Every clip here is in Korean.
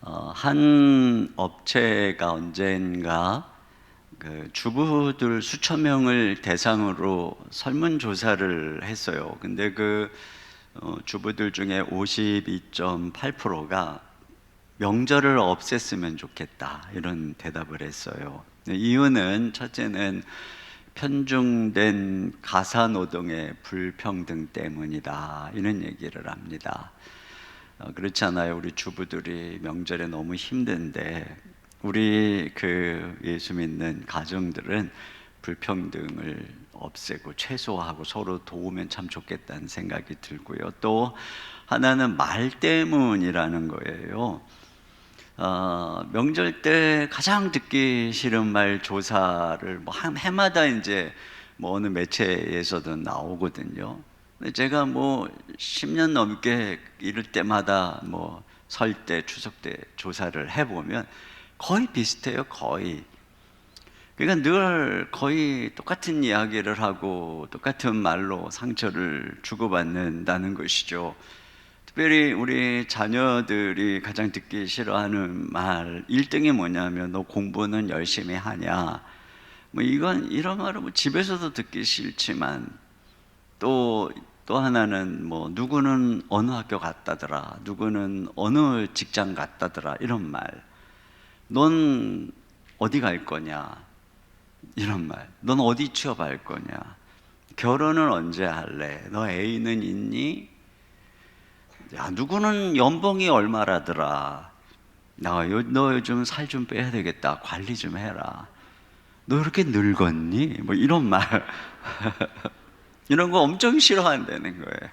한 업체가 언젠가 그 주부들 수천 명을 대상으로 설문조사를 했어요. 근데 주부들 중에 52.8%가 명절을 없앴으면 좋겠다 이런 대답을 했어요. 이유는 첫째는 편중된 가사노동의 불평등 때문이다 이런 얘기를 합니다. 그렇지 않아요? 우리 주부들이 명절에 너무 힘든데 우리 예수 믿는 가정들은 불평등을 없애고 최소화하고 서로 도우면 참 좋겠다는 생각이 들고요. 또 하나는 말 때문이라는 거예요. 명절 때 가장 듣기 싫은 말 조사를 한 해마다 이제 어느 매체에서도 나오거든요. 제가 10년 넘게 이럴 때마다 설 때, 추석 때 조사를 해보면 거의 비슷해요, 거의. 그러니까 늘 거의 똑같은 이야기를 하고 똑같은 말로 상처를 주고받는다는 것이죠. 특별히 우리 자녀들이 가장 듣기 싫어하는 말 1등이 뭐냐면 너 공부는 열심히 하냐. 이런 말은 집에서도 듣기 싫지만 또 하나는 누구는 어느 학교 갔다더라, 누구는 어느 직장 갔다더라 이런 말. 넌 어디 갈 거냐 이런 말. 넌 어디 취업할 거냐. 결혼은 언제 할래. 너 애인은 있니. 야, 누구는 연봉이 얼마라더라. 너 요즘 살 좀 빼야 되겠다. 관리 좀 해라. 너 이렇게 늙었니? 이런 말. 이런 거 엄청 싫어한다는 거예요.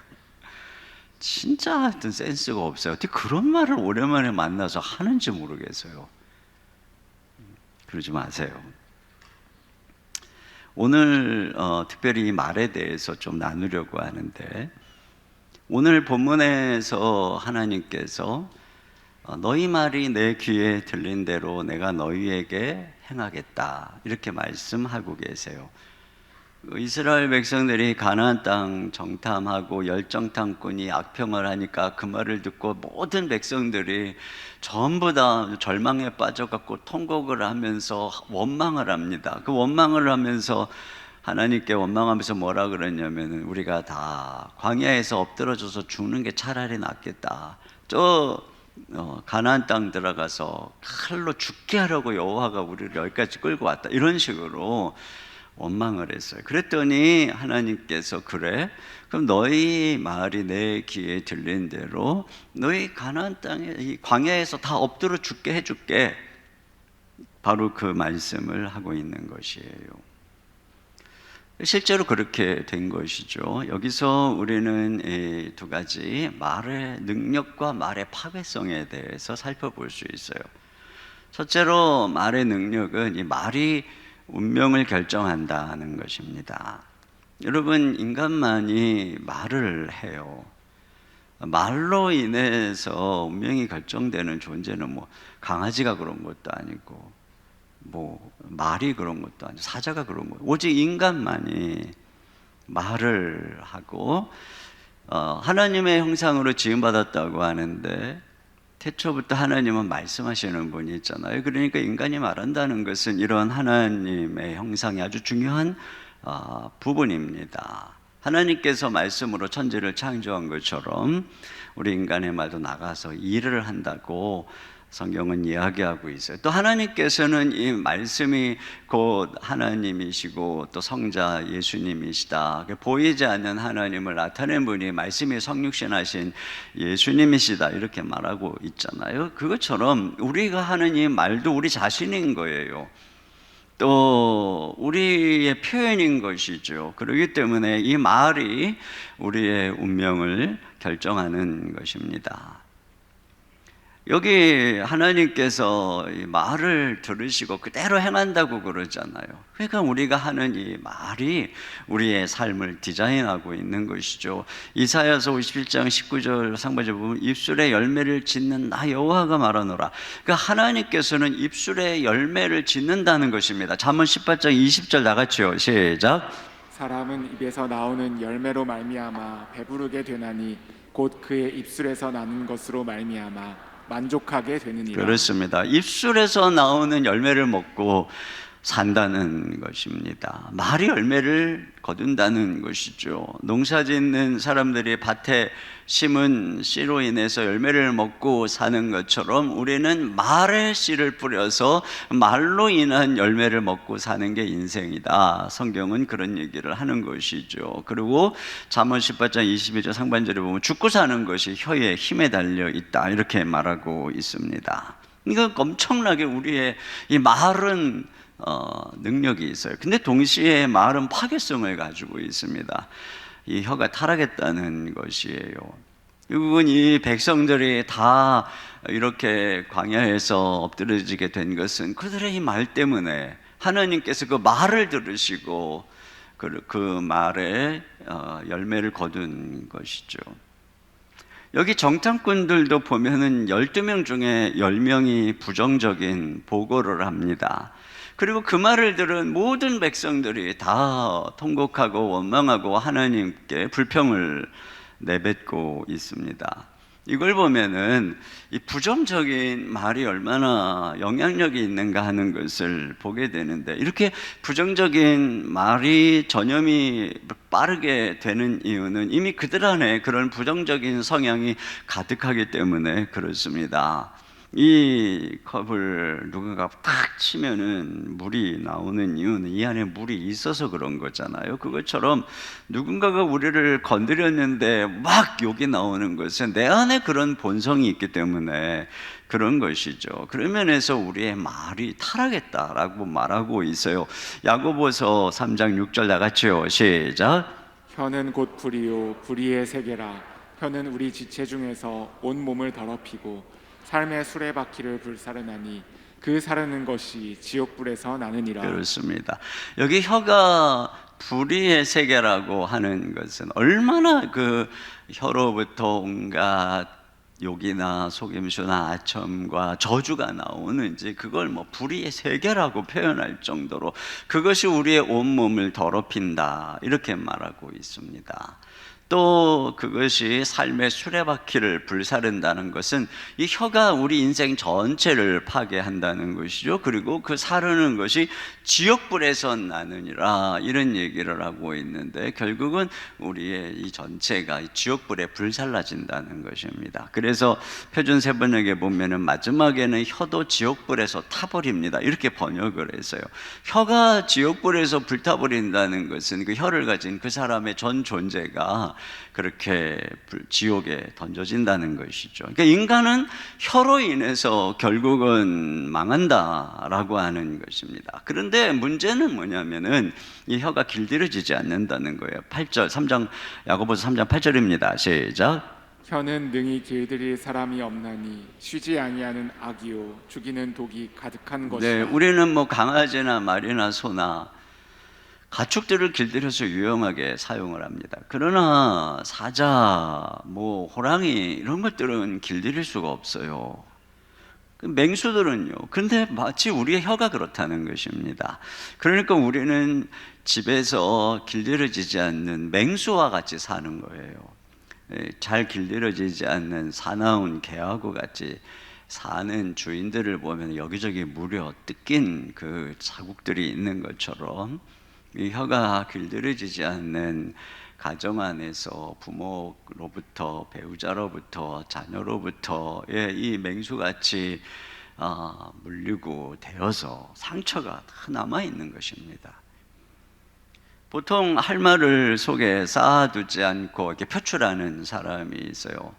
진짜 하여튼 센스가 없어요. 어떻게 그런 말을 오랜만에 만나서 하는지 모르겠어요. 그러지 마세요. 오늘 특별히 이 말에 대해서 좀 나누려고 하는데, 오늘 본문에서 하나님께서 너희 말이 내 귀에 들린 대로 내가 너희에게 행하겠다 이렇게 말씀하고 계세요. 이스라엘 백성들이 가나안 땅 정탐하고 열정탐꾼이 악평을 하니까 그 말을 듣고 모든 백성들이 전부 다 절망에 빠져갖고 통곡을 하면서 원망을 합니다. 그 원망을 하면서 하나님께 원망하면서 뭐라 그랬냐면 우리가 다 광야에서 엎드러져서 죽는 게 차라리 낫겠다. 가나안 땅 들어가서 칼로 죽게 하려고 여호와가 우리를 여기까지 끌고 왔다. 이런 식으로 원망을 했어요. 그랬더니 하나님께서 그래? 그럼 너희 말이 내 귀에 들린 대로 너희 가나안 땅에 이 광야에서 다 엎드려 죽게 해줄게. 바로 그 말씀을 하고 있는 것이에요. 실제로 그렇게 된 것이죠. 여기서 우리는 이 두 가지 말의 능력과 말의 파괴성에 대해서 살펴볼 수 있어요. 첫째로 말의 능력은 이 말이 운명을 결정한다는 것입니다. 여러분, 인간만이 말을 해요. 말로 인해서 운명이 결정되는 존재는 강아지가 그런 것도 아니고 말이 그런 것도 아니고 사자가 그런 거. 오직 인간만이 말을 하고 하나님의 형상으로 지음받았다고 하는데 태초부터 하나님은 말씀하시는 분이 있잖아요. 그러니까 인간이 말한다는 것은 이런 하나님의 형상이 아주 중요한 부분입니다. 하나님께서 말씀으로 천지를 창조한 것처럼 우리 인간의 말도 나가서 일을 한다고 성경은 이야기하고 있어요. 또 하나님께서는 이 말씀이 곧 하나님이시고 또 성자 예수님이시다. 보이지 않는 하나님을 나타낸 분이 말씀이 성육신하신 예수님이시다 이렇게 말하고 있잖아요. 그것처럼 우리가 하는 이 말도 우리 자신인 거예요. 또 우리의 표현인 것이죠. 그렇기 때문에 이 말이 우리의 운명을 결정하는 것입니다. 여기 하나님께서 이 말을 들으시고 그대로 행한다고 그러잖아요. 그러니까 우리가 하는 이 말이 우리의 삶을 디자인하고 있는 것이죠. 이사야서 57장 19절 상반절 보면 입술에 열매를 짓는 나 여호와가 말하노라. 그러니까 하나님께서는 입술에 열매를 짓는다는 것입니다. 잠언 18장 20절 나같이요. 시작. 사람은 입에서 나오는 열매로 말미암아 배부르게 되나니 곧 그의 입술에서 나는 것으로 말미암아 만족하게 되느니라. 그렇습니다. 입술에서 나오는 열매를 먹고 산다는 것입니다. 말이 열매를 거둔다는 것이죠. 농사 짓는 사람들이 밭에 심은 씨로 인해서 열매를 먹고 사는 것처럼 우리는 말의 씨를 뿌려서 말로 인한 열매를 먹고 사는 게 인생이다. 성경은 그런 얘기를 하는 것이죠. 그리고 잠언 18장 22절 상반절에 보면 죽고 사는 것이 혀의 힘에 달려 있다, 이렇게 말하고 있습니다. 이거 엄청나게 우리의 이 말은 능력이 있어요. 근데 동시에 말은 파괴성을 가지고 있습니다. 이 혀가 타락했다는 것이에요. 결국은 이 백성들이 다 이렇게 광야에서 엎드려지게 된 것은 그들의 이 말 때문에 하나님께서 그 말을 들으시고 그 말에 열매를 거둔 것이죠. 여기 정탐꾼들도 보면은 12명 중에 10명이 부정적인 보고를 합니다. 그리고 그 말을 들은 모든 백성들이 다 통곡하고 원망하고 하나님께 불평을 내뱉고 있습니다. 이걸 보면은 이 부정적인 말이 얼마나 영향력이 있는가 하는 것을 보게 되는데, 이렇게 부정적인 말이 전염이 빠르게 되는 이유는 이미 그들 안에 그런 부정적인 성향이 가득하기 때문에 그렇습니다. 이 컵을 누군가 탁 치면은 물이 나오는 이유는 이 안에 물이 있어서 그런 거잖아요. 그것처럼 누군가가 우리를 건드렸는데 막 욕이 나오는 것은 내 안에 그런 본성이 있기 때문에 그런 것이죠. 그런 면에서 우리의 말이 타락했다라고 말하고 있어요. 야고보서 3장 6절 나같이요. 시작. 혀는 곧 불이요 불의의 세계라. 혀는 우리 지체 중에서 온 몸을 더럽히고 삶의 수레바퀴를 불사르나니 그 사르는 것이 지옥불에서 나느니라. 그렇습니다. 여기 혀가 불의의 세계라고 하는 것은 얼마나 그 혀로부터 온갖 욕이나 속임수나 아첨과 저주가 나오는지, 그걸 뭐 불의의 세계라고 표현할 정도로 그것이 우리의 온몸을 더럽힌다, 이렇게 말하고 있습니다. 또 그것이 삶의 수레바퀴를 불사른다는 것은 이 혀가 우리 인생 전체를 파괴한다는 것이죠. 그리고 그 사르는 것이 지옥불에서 나느니라, 이런 얘기를 하고 있는데, 결국은 우리의 이 전체가 지옥불에 불살라진다는 것입니다. 그래서 표준 세번역에 보면은 마지막에는 혀도 지옥불에서 타버립니다, 이렇게 번역을 했어요. 혀가 지옥불에서 불타버린다는 것은 그 혀를 가진 그 사람의 전 존재가 그렇게 지옥에 던져진다는 것이죠. 그러니까 인간은 혀로 인해서 결국은 망한다라고 하는 것입니다. 그런데 문제는 뭐냐면은 이 혀가 길들여지지 않는다는 거예요. 8절, 3장, 야고보서 3장 8절입니다. 시작. 혀는 능히 길들일 사람이 없나니 쉬지 아니하는 악이요 죽이는 독이 가득한 것이라. 네, 우리는 뭐 강아지나 말이나 소나 가축들을 길들여서 유용하게 사용을 합니다. 그러나 사자, 뭐 호랑이 이런 것들은 길들일 수가 없어요. 맹수들은요. 근데 마치 우리의 혀가 그렇다는 것입니다. 그러니까 우리는 집에서 길들여지지 않는 맹수와 같이 사는 거예요. 잘 길들여지지 않는 사나운 개하고 같이 사는 주인들을 보면 여기저기 무려 뜯긴 그 자국들이 있는 것처럼, 이 혀가 길들여지지 않는 가정 안에서 부모로부터, 배우자로부터, 자녀로부터의 이 맹수같이 물리고 되어서 상처가 다 남아있는 것입니다. 보통 할 말을 속에 쌓아두지 않고 이렇게 표출하는 사람이 있어요.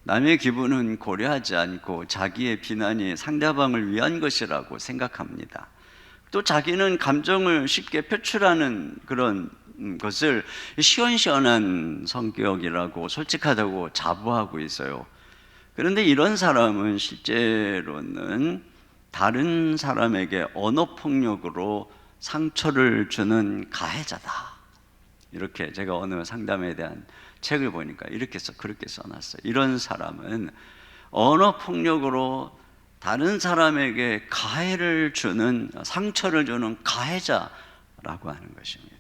남의 기분은 고려하지 않고 자기의 비난이 상대방을 위한 것이라고 생각합니다. 또 자기는 감정을 쉽게 표출하는 그런 것을 시원시원한 성격이라고, 솔직하다고 자부하고 있어요. 그런데 이런 사람은 실제로는 다른 사람에게 언어폭력으로 상처를 주는 가해자다. 이렇게 제가 어느 상담에 대한 책을 보니까 그렇게 써놨어요. 이런 사람은 언어폭력으로 다른 사람에게 가해를 주는, 상처를 주는 가해자라고 하는 것입니다.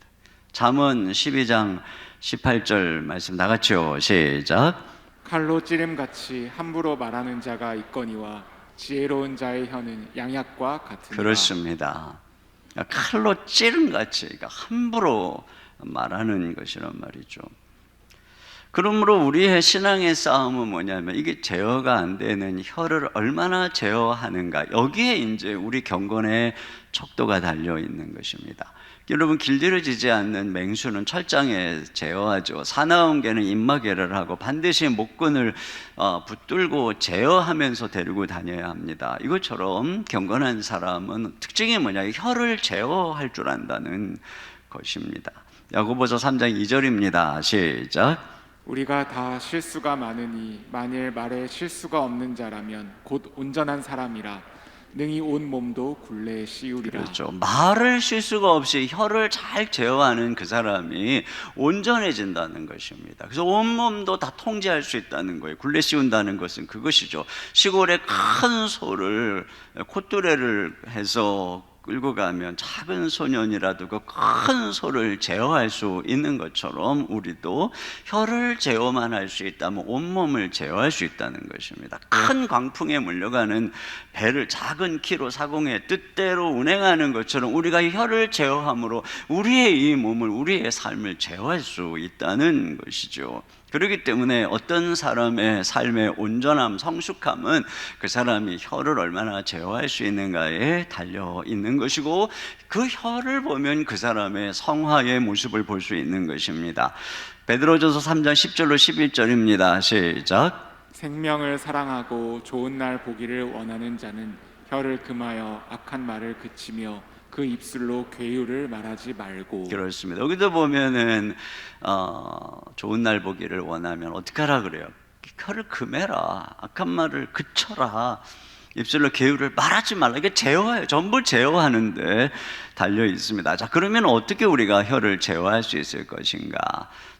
잠언 12장 18절 말씀 나같이요. 시작. 칼로 찌름같이 함부로 말하는 자가 있거니와 지혜로운 자의 혀는 양약과 같으니라. 그렇습니다. 칼로 찌른같이, 그러니까 함부로 말하는 것이란 말이죠. 그러므로 우리의 신앙의 싸움은 뭐냐면 이게 제어가 안 되는 혀를 얼마나 제어하는가, 여기에 이제 우리 경건의 척도가 달려 있는 것입니다. 여러분, 길들여지지 않는 맹수는 철장에 제어하죠. 사나운 개는 입마개를 하고 반드시 목근을 붙들고 제어하면서 데리고 다녀야 합니다. 이것처럼 경건한 사람은 특징이 뭐냐, 혀를 제어할 줄 안다는 것입니다. 야고보서 3장 2절입니다. 시작. 우리가 다 실수가 많으니 만일 말에 실수가 없는 자라면 곧 온전한 사람이라 능히 온 몸도 굴레에 씌우리라. 그렇죠. 말을 실수가 없이 혀를 잘 제어하는 그 사람이 온전해진다는 것입니다. 그래서 온몸도 다 통제할 수 있다는 거예요. 굴레 씌운다는 것은 그것이죠. 시골에 큰 소를 콧뚜레를 해서 끌고 가면 작은 소년이라도 그 큰 소를 제어할 수 있는 것처럼 우리도 혀를 제어만 할 수 있다면 온몸을 제어할 수 있다는 것입니다. 큰 광풍에 물려가는 배를 작은 키로 사공의 뜻대로 운행하는 것처럼 우리가 혀를 제어함으로 우리의 이 몸을, 우리의 삶을 제어할 수 있다는 것이죠. 그렇기 때문에 어떤 사람의 삶의 온전함, 성숙함은 그 사람이 혀를 얼마나 제어할 수 있는가에 달려 있는 것이고, 그 혀를 보면 그 사람의 성화의 모습을 볼 수 있는 것입니다. 베드로전서 3장 10절로 11절입니다. 시작. 생명을 사랑하고 좋은 날 보기를 원하는 자는 혀를 금하여 악한 말을 그치며 그 입술로 괴유를 말하지 말고. 그렇습니다. 여기도 보면은 좋은 날 보기를 원하면 어떻게 하라 그래요? 혀를 금해라, 악한 말을 그쳐라, 입술로 괴유를 말하지 말라. 이게 제어예요. 전부 제어하는데 달려 있습니다. 자, 그러면 어떻게 우리가 혀를 제어할 수 있을 것인가?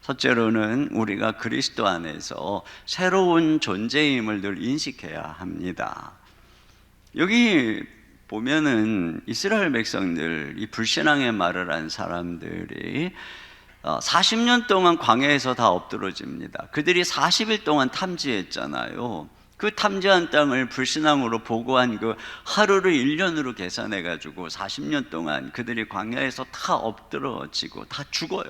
첫째로는 우리가 그리스도 안에서 새로운 존재임을 늘 인식해야 합니다. 여기 보면은 이스라엘 백성들, 이 불신앙의 말을 한 사람들이 40년 동안 광야에서 다 엎드러집니다. 그들이 40일 동안 탐지했잖아요. 그 탐지한 땅을 불신앙으로 보고한 그 하루를 1년으로 계산해 가지고 40년 동안 그들이 광야에서 다 엎드러지고 다 죽어요.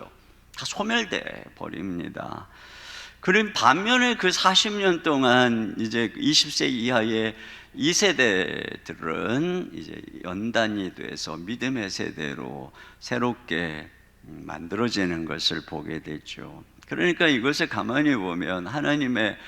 다 소멸돼 버립니다. 그럼 반면에 그 40년 동안 이제 20세 이하의 2세대들은 이제 연단이 돼서 믿음의 세대로 새롭게 만들어지는 것을 보게 되죠. 그러니까 이것을 가만히 보면 하나님의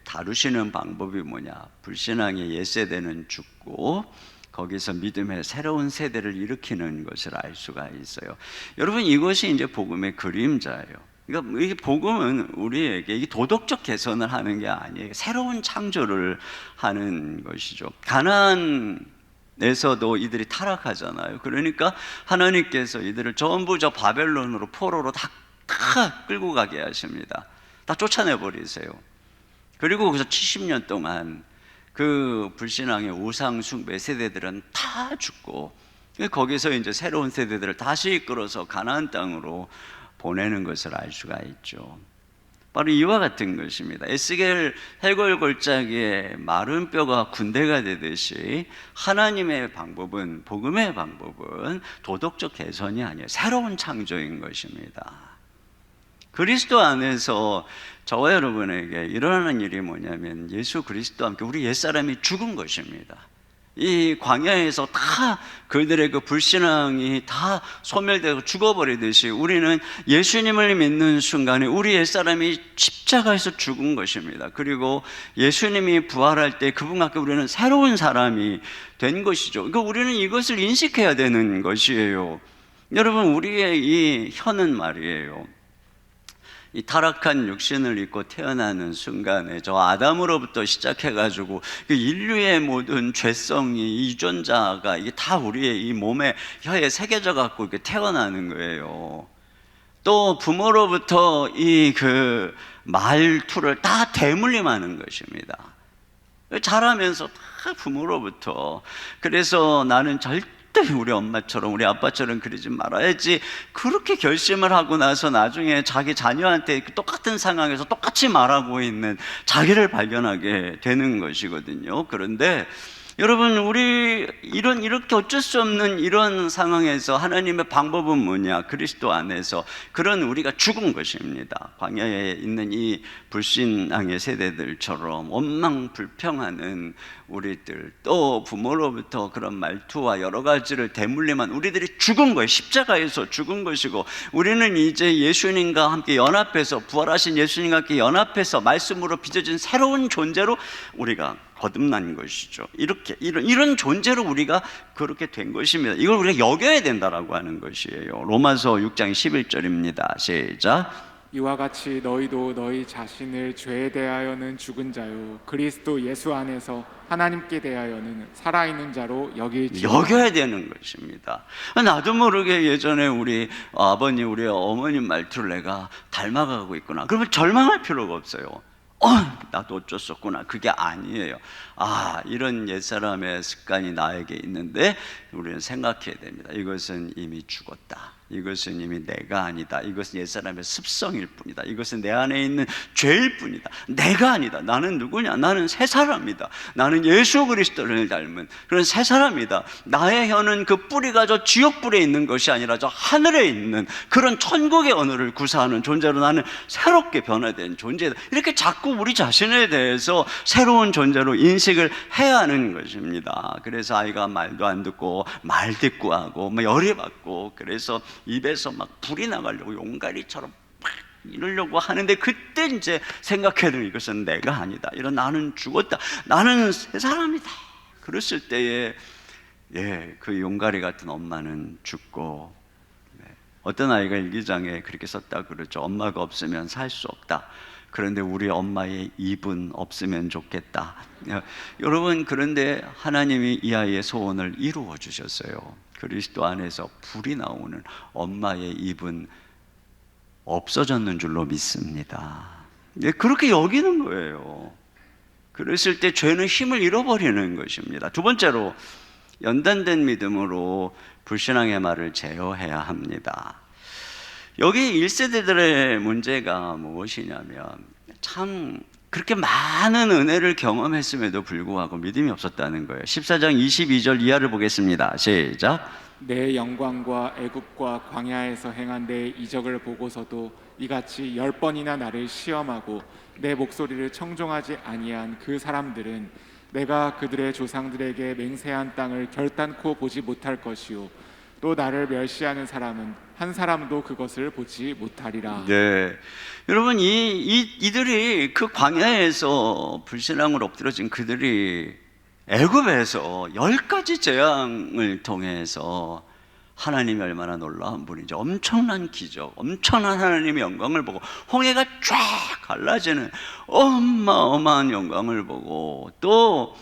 다루시는 방법이 뭐냐, 불신앙의 옛세대는 죽고 거기서 믿음의 새로운 세대를 일으키는 것을 알 수가 있어요. 여러분, 이것이 이제 복음의 그림자예요. 그러니까 이 복음은 우리에게 이 도덕적 개선을 하는 게 아니에요. 새로운 창조를 하는 것이죠. 가나안에서도 이들이 타락하잖아요. 그러니까 하나님께서 이들을 전부 저 바벨론으로, 포로로 다 끌고 가게 하십니다. 다 쫓아내 버리세요. 그리고 거기서 70년 동안 그 불신앙의 우상 숭배 세대들은 다 죽고, 거기서 이제 새로운 세대들을 다시 이끌어서 가나안 땅으로 보내는 것을 알 수가 있죠. 바로 이와 같은 것입니다. 에스겔 해골골짜기에 마른 뼈가 군대가 되듯이 하나님의 방법은, 복음의 방법은 도덕적 개선이 아니에요. 새로운 창조인 것입니다. 그리스도 안에서 저와 여러분에게 일어나는 일이 뭐냐면 예수 그리스도와 함께 우리 옛사람이 죽은 것입니다. 이 광야에서 다 그들의 그 불신앙이 다 소멸되고 죽어버리듯이 우리는 예수님을 믿는 순간에 우리 옛사람이 십자가에서 죽은 것입니다. 그리고 예수님이 부활할 때 그분과 함께 우리는 새로운 사람이 된 것이죠. 그러니까 우리는 이것을 인식해야 되는 것이에요. 여러분, 우리의 이 혀는 말이에요, 이 타락한 육신을 입고 태어나는 순간에 저 아담으로부터 시작해가지고 인류의 모든 죄성이, 유전자가 이게 다 우리의 이 몸에, 혀에 새겨져 갖고 이렇게 태어나는 거예요. 또 부모로부터 이 그 말투를 다 대물림하는 것입니다. 자라면서 다 부모로부터. 그래서 나는 절대 우리 엄마처럼 우리 아빠처럼 그러지 말아야지, 그렇게 결심을 하고 나서 나중에 자기 자녀한테 똑같은 상황에서 똑같이 말하고 있는 자기를 발견하게 되는 것이거든요. 그런데 여러분, 우리 이렇게 어쩔 수 없는 이런 상황에서 하나님의 방법은 뭐냐? 그리스도 안에서 그런 우리가 죽은 것입니다. 광야에 있는 이 불신앙의 세대들처럼 원망 불평하는 우리들, 또 부모로부터 그런 말투와 여러 가지를 대물림한 우리들이 죽은 거예요. 십자가에서 죽은 것이고, 우리는 이제 예수님과 함께 연합해서, 부활하신 예수님과 함께 연합해서 말씀으로 빚어진 새로운 존재로 우리가 거듭난 것이죠. 이런 존재로 우리가 그렇게 된 것입니다. 이걸 우리가 여겨야 된다라고 하는 것이에요. 로마서 6장 11절입니다. 시작. 이와 같이 너희도 너희 자신을 죄에 대하여는 죽은 자요 그리스도 예수 안에서 하나님께 대하여는 살아있는 자로 여겨야 되는 것입니다. 나도 모르게 예전에 우리 아버님, 우리 어머님 말투를 내가 닮아가고 있구나. 그러면 절망할 필요가 없어요. 나도 어쩌었구나. 그게 아니에요. 이런 옛사람의 습관이 나에게 있는데 우리는 생각해야 됩니다. 이것은 이미 죽었다. 이것은 이미 내가 아니다. 이것은 옛사람의 습성일 뿐이다. 이것은 내 안에 있는 죄일 뿐이다. 내가 아니다. 나는 누구냐? 나는 새 사람이다. 나는 예수 그리스도를 닮은 그런 새 사람이다. 나의 혀는 그 뿌리가 저 지옥불에 있는 것이 아니라 저 하늘에 있는 그런 천국의 언어를 구사하는 존재로 나는 새롭게 변화된 존재다. 이렇게 자꾸 우리 자신에 대해서 새로운 존재로 인식을 해야 하는 것입니다. 그래서 아이가 말도 안 듣고 말대꾸하고 열이 받고, 그래서 입에서 막 불이 나가려고 용가리처럼 막 이러려고 하는데, 그때 이제 생각해야 되는, 이것은 내가 아니다. 이런 나는 죽었다. 나는 새 사람이다. 그랬을 때에 그 용가리 같은 엄마는 죽고, 어떤 아이가 일기장에 그렇게 썼다 그러죠. 엄마가 없으면 살 수 없다. 그런데 우리 엄마의 입은 없으면 좋겠다. 여러분, 그런데 하나님이 이 아이의 소원을 이루어 주셨어요. 그리스도 안에서 불이 나오는 엄마의 입은 없어졌는 줄로 믿습니다. 그렇게 여기는 거예요. 그랬을 때 죄는 힘을 잃어버리는 것입니다. 두 번째로, 연단된 믿음으로 불신앙의 말을 제어해야 합니다. 여기 1세대들의 문제가 무엇이냐면, 참 그렇게 많은 은혜를 경험했음에도 불구하고 믿음이 없었다는 거예요. 14장 22절 이하를 보겠습니다. 시작. 내 영광과 애굽과 광야에서 행한 내 이적을 보고서도 이같이 10번이나 나를 시험하고 내 목소리를 청종하지 아니한 그 사람들은 내가 그들의 조상들에게 맹세한 땅을 결단코 보지 못할 것이요 또 나를 멸시하는 사람은 한 사람도 그것을 보지 못하리라. 여러분, 이들이 그 광야에서 불신앙으로 엎드러진 그들이 애굽에서 10가지 재앙을 통해서 하나님이 얼마나 놀라운 분이죠. 엄청난 기적, 엄청난 하나님의 영광을 보고, 홍해가 쫙 갈라지는 어마어마한 영광을 보고, 또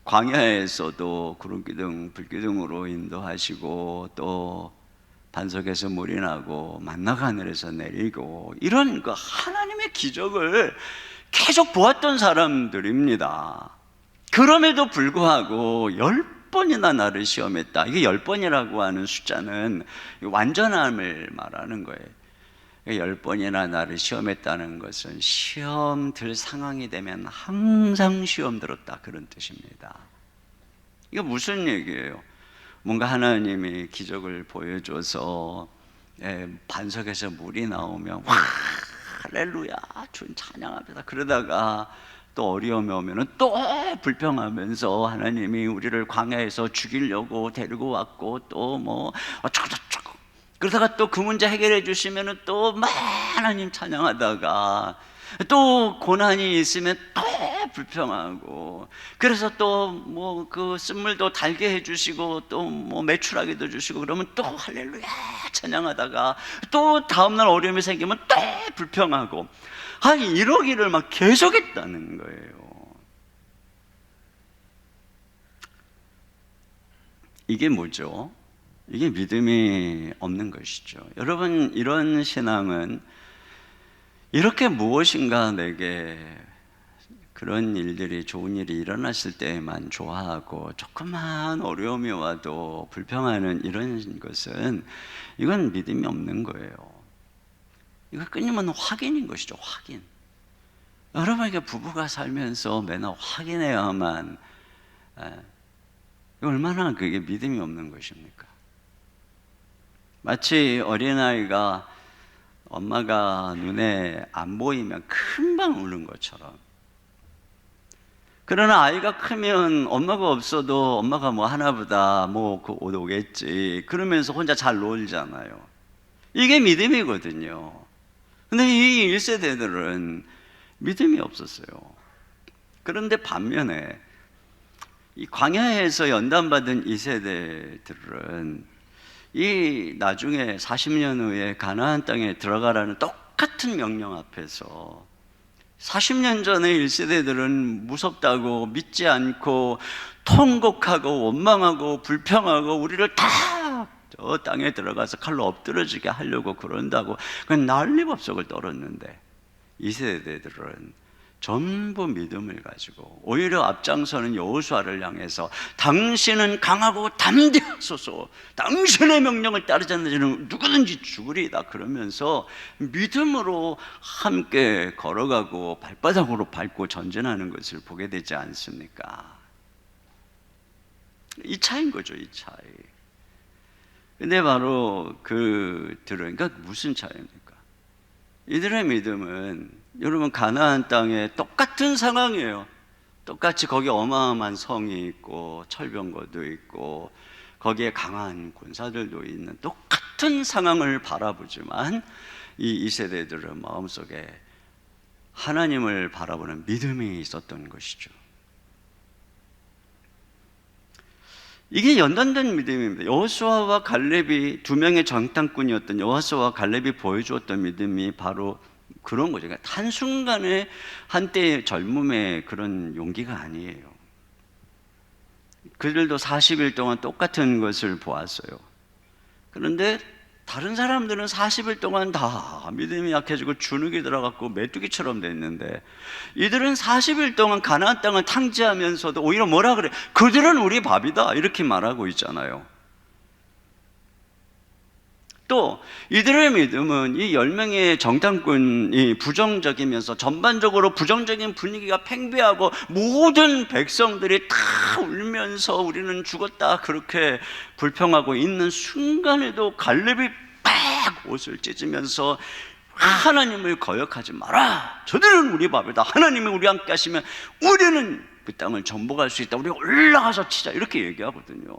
광야에서도 구름기둥 불기둥으로 인도하시고, 또 반석에서 물이 나고 만나가 하늘에서 내리고, 이런 그 하나님의 기적을 계속 보았던 사람들입니다. 그럼에도 불구하고 10번이나 나를 시험했다. 이게 10번이라고 하는 숫자는 완전함을 말하는 거예요. 10번이나 나를 시험했다는 것은 시험 들 상황이 되면 항상 시험 들었다, 그런 뜻입니다. 이게 무슨 얘기예요? 뭔가 하나님이 기적을 보여줘서 반석에서 물이 나오면 와, 할렐루야, 주님 찬양합니다. 그러다가 또 어려움이 오면은 또 불평하면서 하나님이 우리를 광야에서 죽이려고 데리고 왔고, 또 뭐 어쩌고저쩌고, 그러다가 또 그 문제 해결해 주시면은 또 막 하나님 찬양하다가, 또 고난이 있으면 또 불평하고, 그래서 또 뭐 그 쓴물도 달게 해주시고, 또 뭐 매출하게도 주시고, 그러면 또 할렐루야 찬양하다가, 또 다음날 어려움이 생기면 또 불평하고, 이러기를 막 계속했다는 거예요. 이게 뭐죠? 이게 믿음이 없는 것이죠. 여러분, 이런 신앙은 이렇게 무엇인가 내게 그런 일들이, 좋은 일이 일어났을 때에만 좋아하고 조그만 어려움이 와도 불평하는 이런 것은, 이건 믿음이 없는 거예요. 이거 끊임없는 확인인 것이죠. 확인. 여러분에게 부부가 살면서 맨날 확인해야만, 얼마나 그게 믿음이 없는 것입니까? 마치 어린아이가 엄마가 눈에 안 보이면 금방 우는 것처럼, 그러나 아이가 크면 엄마가 없어도 엄마가 뭐 하나보다 뭐 그 옷 오겠지 그러면서 혼자 잘 놀잖아요. 이게 믿음이거든요. 근데 이 1세대들은 믿음이 없었어요. 그런데 반면에 이 광야에서 연단받은 2세대들은 이 나중에 40년 후에 가나안 땅에 들어가라는 똑같은 명령 앞에서 40년 전에 1세대들은 무섭다고 믿지 않고 통곡하고 원망하고 불평하고 우리를 다 저 땅에 들어가서 칼로 엎드러지게 하려고 그런다고 그냥 난리법석을 떨었는데, 2세대들은 전부 믿음을 가지고 오히려 앞장서는 여호수아를 향해서 당신은 강하고 담대하소서, 당신의 명령을 따르지 않는 자는 누구든지 죽으리다 그러면서 믿음으로 함께 걸어가고 발바닥으로 밟고 전진하는 것을 보게 되지 않습니까? 이 차이인 거죠, 이 차이. 근데 바로 그들은, 그러니까 무슨 차이입니까? 이들의 믿음은, 여러분 가나안 땅에 똑같은 상황이에요. 똑같이 거기 어마어마한 성이 있고 철병거도 있고 거기에 강한 군사들도 있는 똑같은 상황을 바라보지만, 이 2세대들은 마음속에 하나님을 바라보는 믿음이 있었던 것이죠. 이게 연단된 믿음입니다. 여호수아와 갈렙이 두 명의 정탐꾼이었던 여호수아와 갈렙이 보여주었던 믿음이 바로 그런 거죠. 그러니까 한순간에 한때의 젊음의 그런 용기가 아니에요. 그들도 40일 동안 똑같은 것을 보았어요. 그런데 다른 사람들은 40일 동안 다 믿음이 약해지고 주눅이 들어갔고 메뚜기처럼 됐는데, 이들은 40일 동안 가나안 땅을 탕지하면서도 오히려 뭐라 그래? 그들은 우리 밥이다 이렇게 말하고 있잖아요. 또 이들의 믿음은 이 10명의 정탐꾼이 부정적이면서 전반적으로 부정적인 분위기가 팽배하고 모든 백성들이 다 울면서 우리는 죽었다 그렇게 불평하고 있는 순간에도 갈렙이 딱 옷을 찢으면서 하나님을 거역하지 마라, 저들은 우리 밥이다, 하나님이 우리 함께 하시면 우리는 그 땅을 정복할 수 있다, 우리가 올라가서 치자 이렇게 얘기하거든요.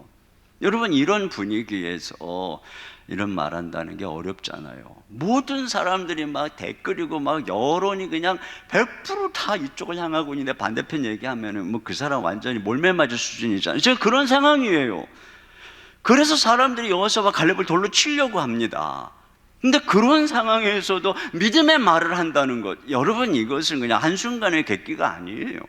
여러분, 이런 분위기에서 이런 말한다는 게 어렵잖아요. 모든 사람들이 막 댓글이고 막 여론이 그냥 100% 다 이쪽을 향하고 있는데 반대편 얘기하면은 뭐 그 사람 완전히 몰매 맞을 수준이잖아요. 지금 그런 상황이에요. 그래서 사람들이 여호수아와 갈렙을 돌로 치려고 합니다. 근데 그런 상황에서도 믿음의 말을 한다는 것, 여러분 이것은 그냥 한순간의 객기가 아니에요.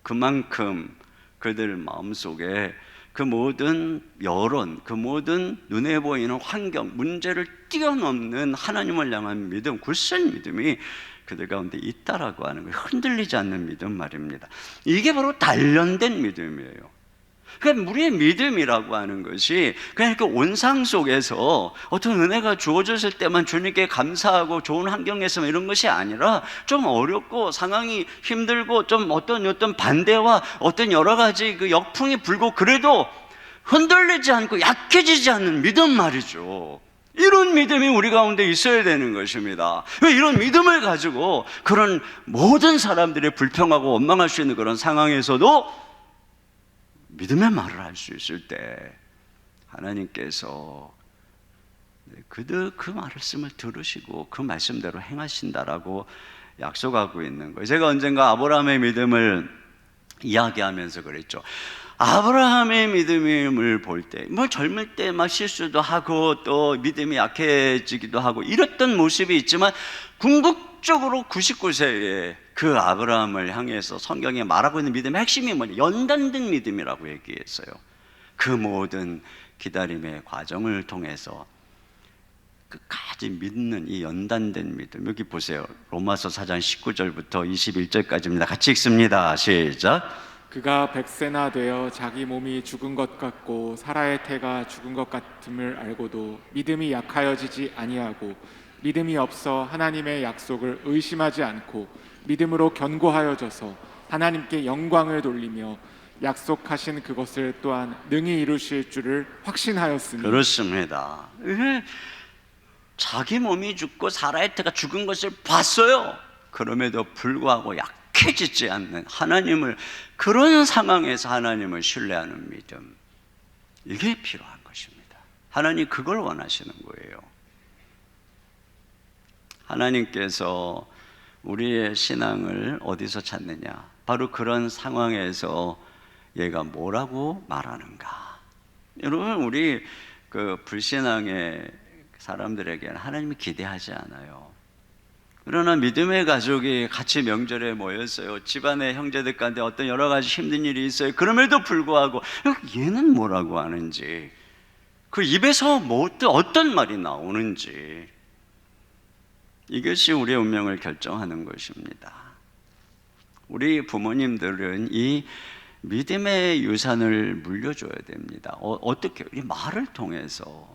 그만큼 그들 마음속에 그 모든 여론, 그 모든 눈에 보이는 환경, 문제를 뛰어넘는 하나님을 향한 믿음, 굳센 믿음이 그들 가운데 있다라고 하는 거예요. 흔들리지 않는 믿음 말입니다. 이게 바로 단련된 믿음이에요. 그러니까 우리의 믿음이라고 하는 것이 그냥 이렇게 온상 속에서 어떤 은혜가 주어졌을 때만 주님께 감사하고 좋은 환경에서 이런 것이 아니라, 좀 어렵고 상황이 힘들고 좀 어떤 반대와 어떤 여러 가지 그 역풍이 불고 그래도 흔들리지 않고 약해지지 않는 믿음 말이죠. 이런 믿음이 우리 가운데 있어야 되는 것입니다. 이런 믿음을 가지고 그런 모든 사람들이 불평하고 원망할 수 있는 그런 상황에서도 믿음의 말을 할 수 있을 때 하나님께서 그들 그 말씀을 들으시고 그 말씀대로 행하신다라고 약속하고 있는 거예요. 제가 언젠가 아브라함의 믿음을 이야기하면서 그랬죠. 아브라함의 믿음을 볼 때, 뭐 젊을 때 막 실수도 하고 또 믿음이 약해지기도 하고 이랬던 모습이 있지만, 궁극적으로 99세에 그 아브라함을 향해서 성경에 말하고 있는 믿음의 핵심이 뭐냐? 연단된 믿음이라고 얘기했어요. 그 모든 기다림의 과정을 통해서 끝까지 믿는 이 연단된 믿음. 여기 보세요. 로마서 4장 19절부터 21절까지입니다. 같이 읽습니다. 시작. 그가 백세나 되어 자기 몸이 죽은 것 같고 사라의 태가 죽은 것 같음을 알고도 믿음이 약하여지지 아니하고 믿음이 없어 하나님의 약속을 의심하지 않고 믿음으로 견고하여져서 하나님께 영광을 돌리며 약속하신 그것을 또한 능히 이루실 줄을 확신하였으니. 그렇습니다. 자기 몸이 죽고 사라의 태가 죽은 것을 봤어요. 그럼에도 불구하고 약해지지 않는 하나님을, 그런 상황에서 하나님을 신뢰하는 믿음, 이게 필요한 것입니다. 하나님 그걸 원하시는 거예요. 하나님께서 우리의 신앙을 어디서 찾느냐? 바로 그런 상황에서 얘가 뭐라고 말하는가? 여러분, 우리 그 불신앙의 사람들에게는 하나님이 기대하지 않아요. 그러나 믿음의 가족이 같이 명절에 모였어요. 집안의 형제들 가운데 어떤 여러 가지 힘든 일이 있어요. 그럼에도 불구하고 얘는 뭐라고 하는지, 그 입에서 어떤 말이 나오는지, 이것이 우리의 운명을 결정하는 것입니다. 우리 부모님들은 이 믿음의 유산을 물려줘야 됩니다. 어떻게? 이 말을 통해서.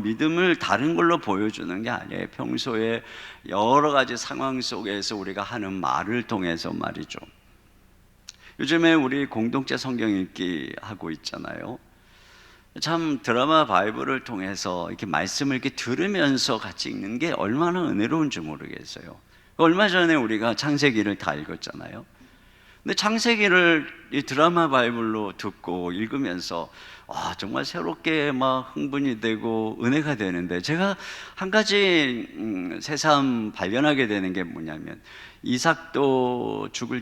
믿음을 다른 걸로 보여주는 게 아니에요. 평소에 여러 가지 상황 속에서 우리가 하는 말을 통해서 말이죠. 요즘에 우리 공동체 성경 읽기 하고 있잖아요. 참 드라마 바이블을 통해서 이렇게 말씀을 이렇게 들으면서 같이 읽는 게 얼마나 은혜로운지 모르겠어요. 얼마 전에 우리가 창세기를 다 읽었잖아요. 근데 창세기를 이 드라마 바이블로 듣고 읽으면서 정말 새롭게 막 흥분이 되고 은혜가 되는데, 제가 한 가지 새삼 발견하게 되는 게 뭐냐면, 이삭도 죽을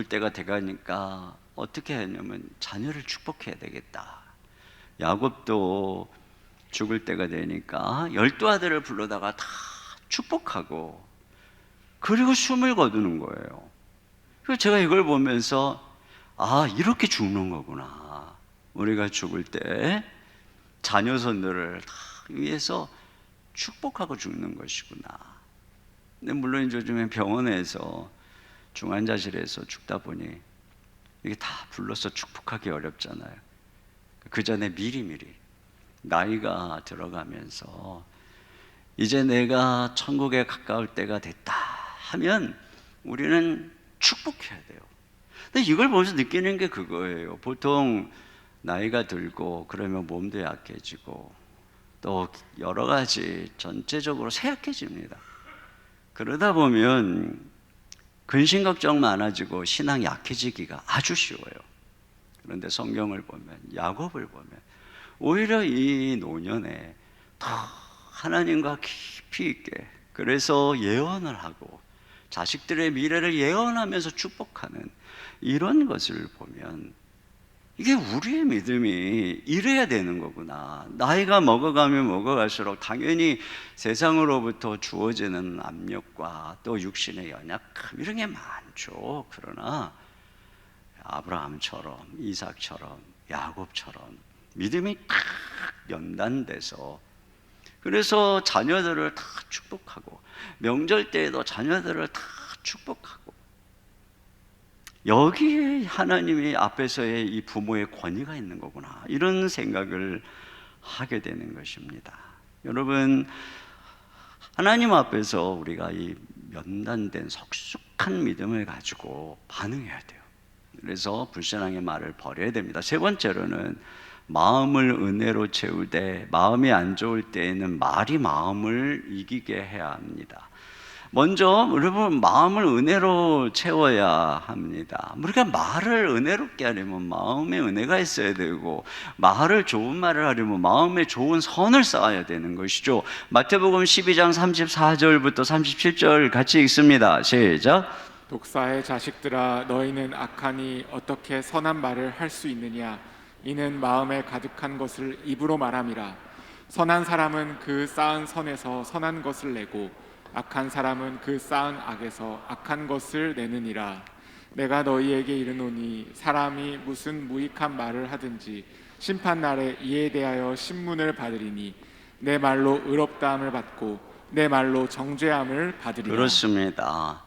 때가 돼가니까 어떻게 했냐면 자녀를 축복해야 되겠다. 야곱도 죽을 때가 되니까 12아들을 불러다가 다 축복하고 그리고 숨을 거두는 거예요. 그래서 제가 이걸 보면서 이렇게 죽는 거구나. 우리가 죽을 때 자녀손들을 다 위해서 축복하고 죽는 것이구나. 근데 물론 요즘에 병원에서 중환자실에서 죽다 보니 이게 다 불러서 축복하기 어렵잖아요. 그 전에 미리미리 나이가 들어가면서 이제 내가 천국에 가까울 때가 됐다 하면 우리는 축복해야 돼요. 근데 이걸 보면서 느끼는 게 그거예요. 보통 나이가 들고 그러면 몸도 약해지고 또 여러 가지 전체적으로 쇠약해집니다. 그러다 보면 근심 걱정 많아지고 신앙 약해지기가 아주 쉬워요. 그런데 성경을 보면, 야곱을 보면 오히려 이 노년에 더 하나님과 깊이 있게, 그래서 예언을 하고 자식들의 미래를 예언하면서 축복하는 이런 것을 보면 이게 우리의 믿음이 이래야 되는 거구나. 나이가 먹어갈수록 당연히 세상으로부터 주어지는 압력과 또 육신의 연약함 이런 게 많죠. 그러나 아브라함처럼, 이삭처럼, 야곱처럼 믿음이 딱 연단돼서, 그래서 자녀들을 다 축복하고 명절 때에도 자녀들을 다 축복하고, 여기에 하나님이 앞에서의 이 부모의 권위가 있는 거구나, 이런 생각을 하게 되는 것입니다. 여러분, 하나님 앞에서 우리가 이 연단된 성숙한 믿음을 가지고 반응해야 돼요. 그래서 불신앙의 말을 버려야 됩니다. 세 번째로는 마음을 은혜로 채우되 마음이 안 좋을 때에는 말이 마음을 이기게 해야 합니다. 먼저 여러분, 마음을 은혜로 채워야 합니다. 우리가 말을 은혜롭게 하려면 마음에 은혜가 있어야 되고, 말을 좋은 말을 하려면 마음에 좋은 선을 쌓아야 되는 것이죠. 마태복음 12장 34절부터 37절 같이 읽습니다. 시작. 독사의 자식들아, 너희는 악하니 어떻게 선한 말을 할 수 있느냐? 이는 마음에 가득한 것을 입으로 말함이라. 선한 사람은 그 쌓은 선에서 선한 것을 내고 악한 사람은 그 쌓은 악에서 악한 것을 내느니라. 내가 너희에게 이르노니 사람이 무슨 무익한 말을 하든지 심판날에 이에 대하여 신문을 받으리니 내 말로 의롭다함을 받고 내 말로 정죄함을 받으리라. 그렇습니다.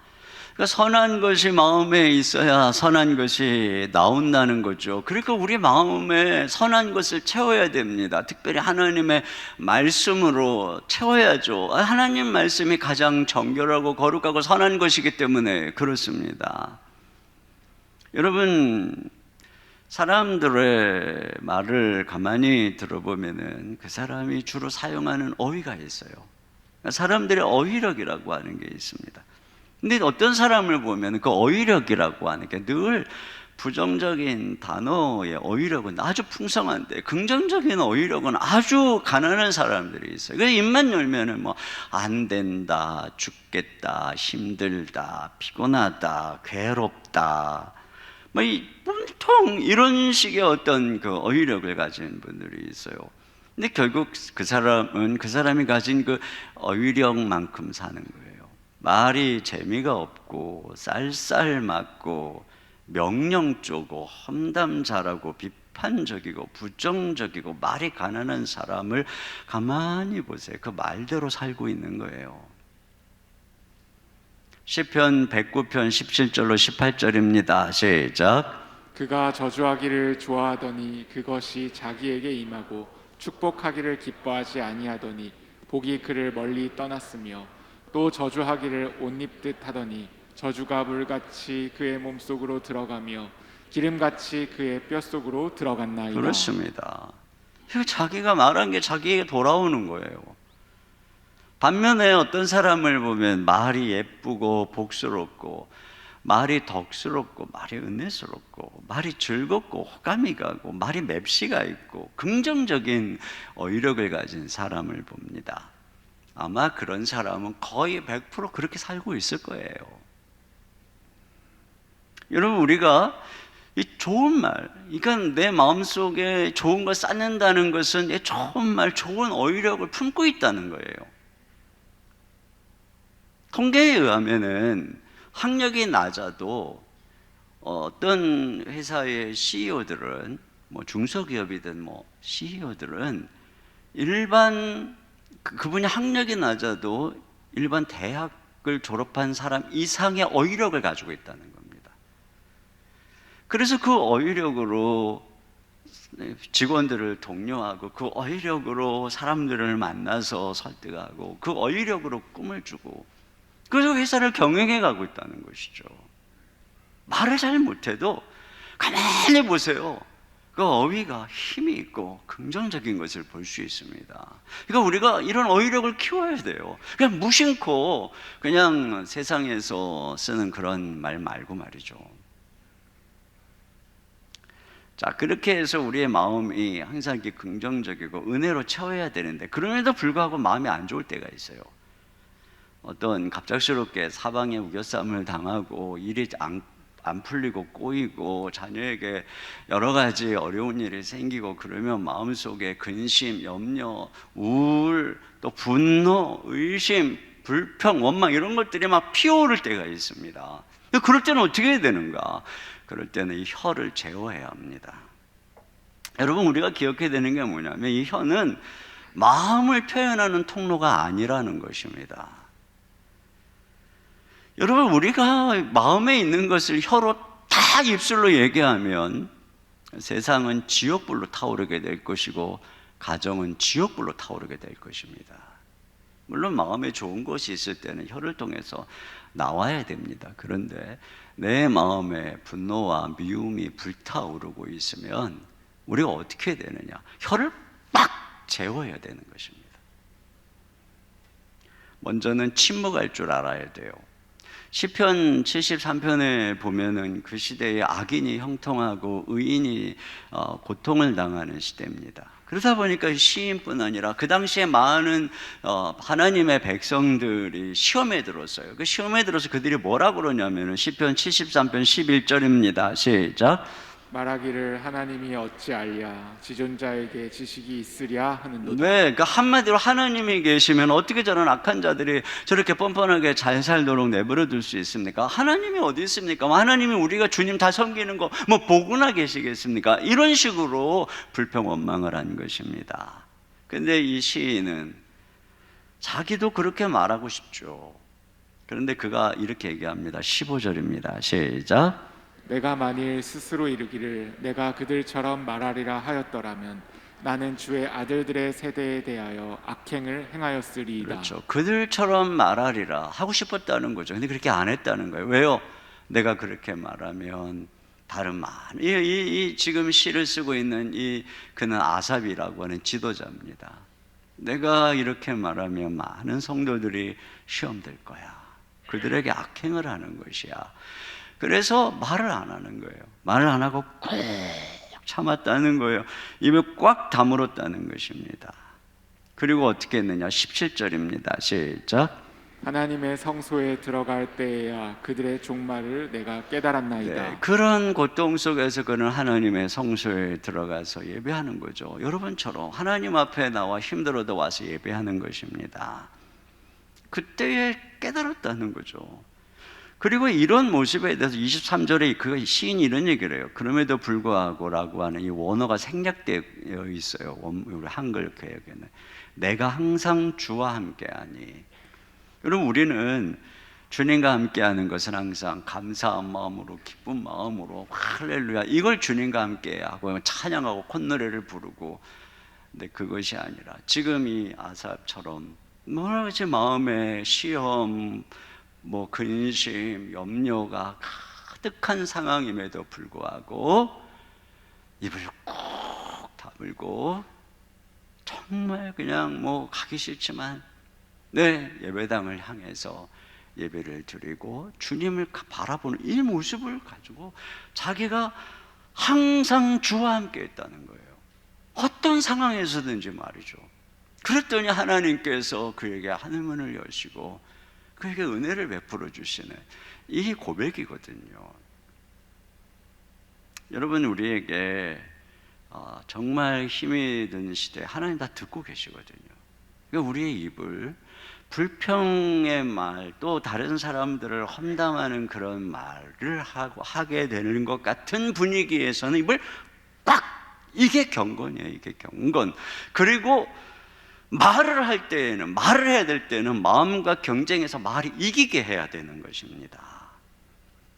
그러니까 선한 것이 마음에 있어야 선한 것이 나온다는 거죠. 그러니까 우리 마음에 선한 것을 채워야 됩니다. 특별히 하나님의 말씀으로 채워야죠. 하나님 말씀이 가장 정결하고 거룩하고 선한 것이기 때문에 그렇습니다. 여러분, 사람들의 말을 가만히 들어보면은 그 사람이 주로 사용하는 어휘가 있어요. 사람들의 어휘력이라고 하는 게 있습니다. 근데 어떤 사람을 보면 그 어휘력이라고 하는 게 늘 부정적인 단어의 어휘력은 아주 풍성한데 긍정적인 어휘력은 아주 가난한 사람들이 있어요. 그래서 입만 열면은 뭐 안 된다, 죽겠다, 힘들다, 피곤하다, 괴롭다, 뭐 보통 이런 식의 어떤 그 어휘력을 가진 분들이 있어요. 근데 결국 그 사람이 가진 그 어휘력만큼 사는 거예요. 말이 재미가 없고 쌀쌀맞고 명령 쪼고 험담 잘하고 비판적이고 부정적이고 말이 가난한 사람을 가만히 보세요. 그 말대로 살고 있는 거예요. 시편 109편 17절로 18절입니다. 시작. 그가 저주하기를 좋아하더니 그것이 자기에게 임하고 축복하기를 기뻐하지 아니하더니 복이 그를 멀리 떠났으며 또 저주하기를 옷 입듯 하더니 저주가 물같이 그의 몸속으로 들어가며 기름같이 그의 뼛속으로 들어갔나이다. 그렇습니다. 자기가 말한 게 자기에게 돌아오는 거예요. 반면에 어떤 사람을 보면 말이 예쁘고 복스럽고 말이 덕스럽고 말이 은혜스럽고 말이 즐겁고 호감이 가고 말이 맵시가 있고 긍정적인 어휘력을 가진 사람을 봅니다. 아마 그런 사람은 거의 100% 그렇게 살고 있을 거예요. 여러분, 우리가 이 좋은 말, 그러니까 내 마음속에 좋은 걸 쌓는다는 것은 이 좋은 말, 좋은 어휘력을 품고 있다는 거예요. 통계에 의하면은 학력이 낮아도 어떤 회사의 CEO들은 뭐 중소기업이든 뭐 CEO들은 그분이 학력이 낮아도 일반 대학을 졸업한 사람 이상의 어휘력을 가지고 있다는 겁니다. 그래서 그 어휘력으로 직원들을 독려하고 그 어휘력으로 사람들을 만나서 설득하고 그 어휘력으로 꿈을 주고 그래서 회사를 경영해 가고 있다는 것이죠. 말을 잘 못해도 가만히 보세요. 그 어휘가 힘이 있고 긍정적인 것을 볼 수 있습니다. 그러니까 우리가 이런 어휘력을 키워야 돼요. 그냥 무심코 그냥 세상에서 쓰는 그런 말 말고 말이죠. 자, 그렇게 해서 우리의 마음이 항상 이렇게 긍정적이고 은혜로 채워야 되는데 그럼에도 불구하고 마음이 안 좋을 때가 있어요. 어떤 갑작스럽게 사방에 우겨쌈을 당하고 일이 안 풀리고 꼬이고 자녀에게 여러 가지 어려운 일이 생기고 그러면 마음속에 근심, 염려, 우울, 또 분노, 의심, 불평, 원망 이런 것들이 막 피어오를 때가 있습니다. 그럴 때는 어떻게 해야 되는가? 그럴 때는 이 혀를 제어해야 합니다. 여러분, 우리가 기억해야 되는 게 뭐냐면 이 혀는 마음을 표현하는 통로가 아니라는 것입니다. 여러분, 우리가 마음에 있는 것을 혀로 다 입술로 얘기하면 세상은 지옥불로 타오르게 될 것이고 가정은 지옥불로 타오르게 될 것입니다. 물론 마음에 좋은 것이 있을 때는 혀를 통해서 나와야 됩니다. 그런데 내 마음에 분노와 미움이 불타오르고 있으면 우리가 어떻게 되느냐? 혀를 빡 제어해야 되는 것입니다. 먼저는 침묵할 줄 알아야 돼요. 시편 73편에 보면은 그 시대에 악인이 형통하고 의인이 고통을 당하는 시대입니다. 그러다 보니까 시인뿐 아니라 그 당시에 많은 하나님의 백성들이 시험에 들었어요. 그 시험에 들어서 그들이 뭐라고 그러냐면은 시편 73편 11절입니다. 시작. 말하기를 하나님이 어찌 알랴 지존자에게 지식이 있으랴 하는도다. 네, 그러니까 한마디로 하나님이 계시면 어떻게 저런 악한 자들이 저렇게 뻔뻔하게 잘 살도록 내버려 둘 수 있습니까? 하나님이 어디 있습니까? 하나님이 우리가 주님 다 섬기는 거 뭐 보구나 계시겠습니까? 이런 식으로 불평 원망을 한 것입니다. 근데 이 시인은 자기도 그렇게 말하고 싶죠. 그런데 그가 이렇게 얘기합니다. 15절입니다. 시작. 내가 만일 스스로 이르기를 내가 그들처럼 말하리라 하였더라면 나는 주의 아들들의 세대에 대하여 악행을 행하였으리이다. 그렇죠. 그들처럼 말하리라 하고 싶었다는 거죠. 근데 그렇게 안 했다는 거예요. 왜요? 내가 그렇게 말하면 다른 많은 이 지금 시를 쓰고 있는 그는 아삽이라고 하는 지도자입니다. 내가 이렇게 말하면 많은 성도들이 시험될 거야. 그들에게 악행을 하는 것이야. 그래서 말을 안 하는 거예요. 말을 안 하고 꾹 참았다는 거예요. 입을 꽉 다물었다는 것입니다. 그리고 어떻게 했느냐? 17절입니다. 시작. 하나님의 성소에 들어갈 때에야 그들의 종말을 내가 깨달았나이다. 네, 그런 고통 속에서 그는 하나님의 성소에 들어가서 예배하는 거죠. 여러분처럼 하나님 앞에 나와 힘들어도 와서 예배하는 것입니다. 그때에 깨달았다는 거죠. 그리고 이런 모습에 대해서 23절에 그 시인이 이런 얘기를 해요. 그럼에도 불구하고 라고 하는 이 원어가 생략되어 있어요. 우리 한글 개혁에는. 내가 항상 주와 함께하니. 여러분, 우리는 주님과 함께하는 것은 항상 감사한 마음으로, 기쁜 마음으로 할렐루야 이걸 주님과 함께하고 찬양하고 콧노래를 부르고, 근데 그것이 아니라 지금 이 아삽처럼 뭐라 그러지, 마음에 시험, 근심, 염려가 가득한 상황임에도 불구하고 입을 꾹 다물고 정말 그냥 가기 싫지만 예배당을 향해서 예배를 드리고 주님을 바라보는 이 모습을 가지고 자기가 항상 주와 함께 했다는 거예요. 어떤 상황에서든지 말이죠. 그랬더니 하나님께서 그에게 하늘문을 여시고 그에게 은혜를 베풀어 주시는 이 고백이거든요. 여러분, 우리에게 정말 힘이 드는 시대에 하나님 다 듣고 계시거든요. 그러니까 우리의 입을 불평의 말, 또 다른 사람들을 험담하는 그런 말을 하게 되는 것 같은 분위기에서는 입을 꽉, 이게 경건이에요. 이게 경건. 그리고 말을 할 때에는, 말을 해야 될 때는 마음과 경쟁해서 말이 이기게 해야 되는 것입니다.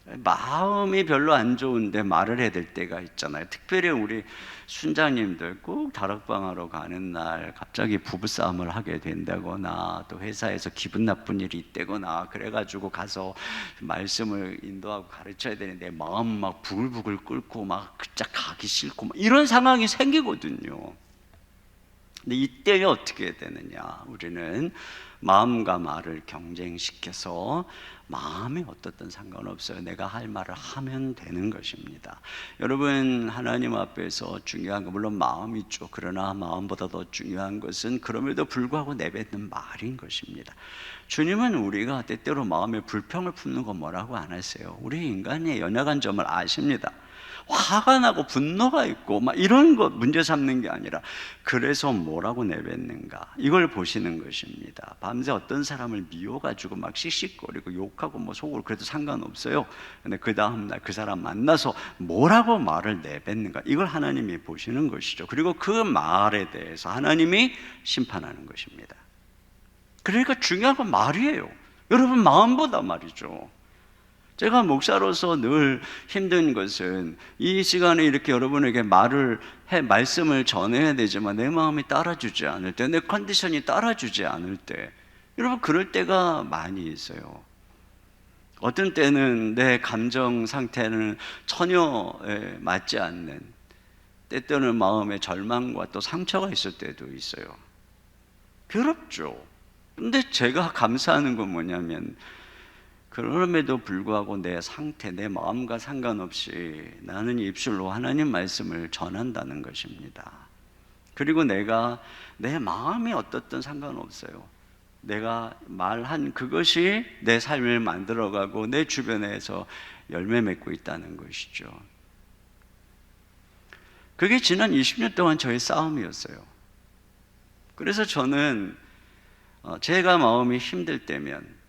마음이 별로 안 좋은데 말을 해야 될 때가 있잖아요. 특별히 우리 순자님들 꼭 다락방하러 가는 날 갑자기 부부싸움을 하게 된다거나 또 회사에서 기분 나쁜 일이 있다거나 그래가지고 가서 말씀을 인도하고 가르쳐야 되는데 마음 막 부글부글 끓고 막 진짜 가기 싫고 이런 상황이 생기거든요. 근데 이때 어떻게 해야 되느냐? 우리는 마음과 말을 경쟁시켜서 마음이 어떻든 상관없어요. 내가 할 말을 하면 되는 것입니다. 여러분, 하나님 앞에서 중요한 거 물론 마음이죠. 그러나 마음보다 더 중요한 것은 그럼에도 불구하고 내뱉는 말인 것입니다. 주님은 우리가 때때로 마음에 불평을 품는 거 뭐라고 안 하세요. 우리 인간의 연약한 점을 아십니다. 화가 나고 분노가 있고 이런 것 문제 삼는 게 아니라 그래서 뭐라고 내뱉는가 이걸 보시는 것입니다. 밤새 어떤 사람을 미워가지고 막 씩씩거리고 욕하고 속으로 그래도 상관없어요. 근데 그 다음날 그 사람 만나서 뭐라고 말을 내뱉는가 이걸 하나님이 보시는 것이죠. 그리고 그 말에 대해서 하나님이 심판하는 것입니다. 그러니까 중요한 건 말이에요. 여러분, 마음보다 말이죠. 제가 목사로서 늘 힘든 것은 이 시간에 이렇게 여러분에게 말씀을 전해야 되지만 내 마음이 따라주지 않을 때, 내 컨디션이 따라주지 않을 때, 여러분 그럴 때가 많이 있어요. 어떤 때는 내 감정 상태는 전혀 맞지 않는, 때때는 마음에 절망과 또 상처가 있을 때도 있어요. 괴롭죠. 근데 제가 감사하는 건 뭐냐면 그럼에도 불구하고 내 상태, 내 마음과 상관없이 나는 입술로 하나님 말씀을 전한다는 것입니다. 그리고 내가 내 마음이 어떻든 상관없어요. 내가 말한 그것이 내 삶을 만들어가고 내 주변에서 열매 맺고 있다는 것이죠. 그게 지난 20년 동안 저의 싸움이었어요. 그래서 저는 제가 마음이 힘들 때면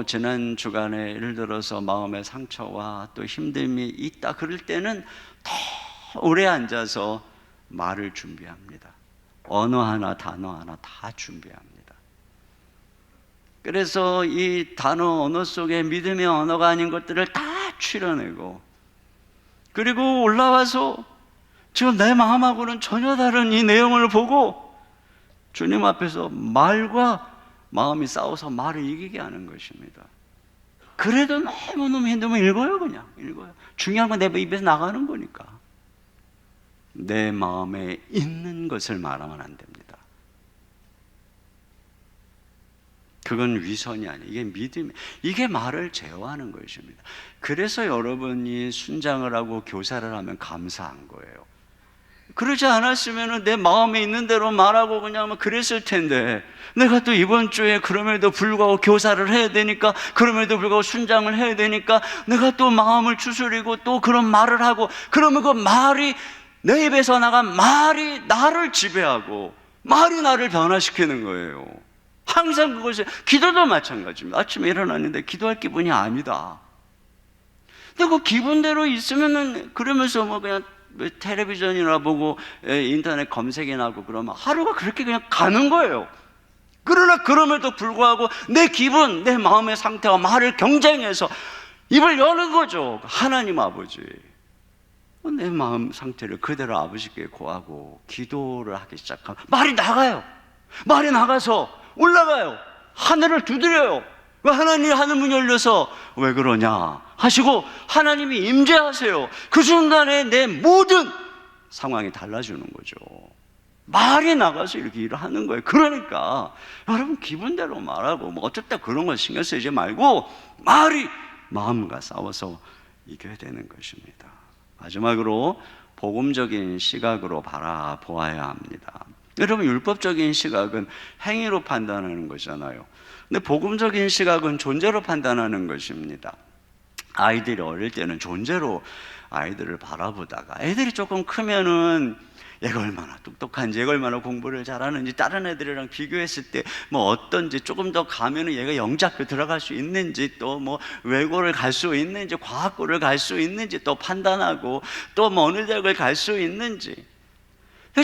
지난 주간에 예를 들어서 마음의 상처와 또 힘듦이 있다 그럴 때는 더 오래 앉아서 말을 준비합니다. 언어 하나, 단어 하나 다 준비합니다. 그래서 이 단어, 언어 속에 믿음의 언어가 아닌 것들을 다 추려내고, 그리고 올라와서 지금 내 마음하고는 전혀 다른 이 내용을 보고 주님 앞에서 말과 마음이 싸워서 말을 이기게 하는 것입니다. 그래도 너무너무 힘들면 읽어요. 그냥 읽어요. 중요한 건 내 입에서 나가는 거니까. 내 마음에 있는 것을 말하면 안 됩니다. 그건 위선이 아니에요. 이게 믿음이, 이게 말을 제어하는 것입니다. 그래서 여러분이 순장을 하고 교사를 하면 감사한 거예요. 그러지 않았으면 내 마음에 있는 대로 말하고 그냥 그랬을 텐데, 내가 또 이번 주에 그럼에도 불구하고 교사를 해야 되니까, 그럼에도 불구하고 순장을 해야 되니까 내가 또 마음을 추스리고 또 그런 말을 하고, 그러면 그 말이, 내 입에서 나간 말이 나를 지배하고 말이 나를 변화시키는 거예요. 항상 그것이, 기도도 마찬가지입니다. 아침에 일어났는데 기도할 기분이 아니다. 근데 그 기분대로 있으면은, 그러면서 그냥 텔레비전이나 보고 인터넷 검색이나 하고 그러면 하루가 그렇게 그냥 가는 거예요. 그러나 그럼에도 불구하고 내 기분, 내 마음의 상태와 말을 경쟁해서 입을 여는 거죠. 하나님 아버지, 내 마음 상태를 그대로 아버지께 고하고 기도를 하기 시작하면 말이 나가요. 말이 나가서 올라가요. 하늘을 두드려요. 왜 하나님 하늘 문이 열려서 왜 그러냐 하시고 하나님이 임재하세요. 그 순간에 내 모든 상황이 달라지는 거죠. 말이 나가서 이렇게 일을 하는 거예요. 그러니까 여러분 기분대로 말하고 어쨌든 그런 거 신경 쓰지 말고 말이 마음과 싸워서 이겨야 되는 것입니다. 마지막으로 복음적인 시각으로 바라보아야 합니다. 여러분, 율법적인 시각은 행위로 판단하는 거잖아요. 근데 복음적인 시각은 존재로 판단하는 것입니다. 아이들이 어릴 때는 존재로 아이들을 바라보다가 애들이 조금 크면은 얘가 얼마나 똑똑한지, 얘가 얼마나 공부를 잘하는지, 다른 애들이랑 비교했을 때 어떤지, 조금 더 가면은 얘가 영작교 들어갈 수 있는지, 또 외고를 갈 수 있는지, 과학고를 갈 수 있는지 또 판단하고, 또 어느 대학을 갈 수 있는지,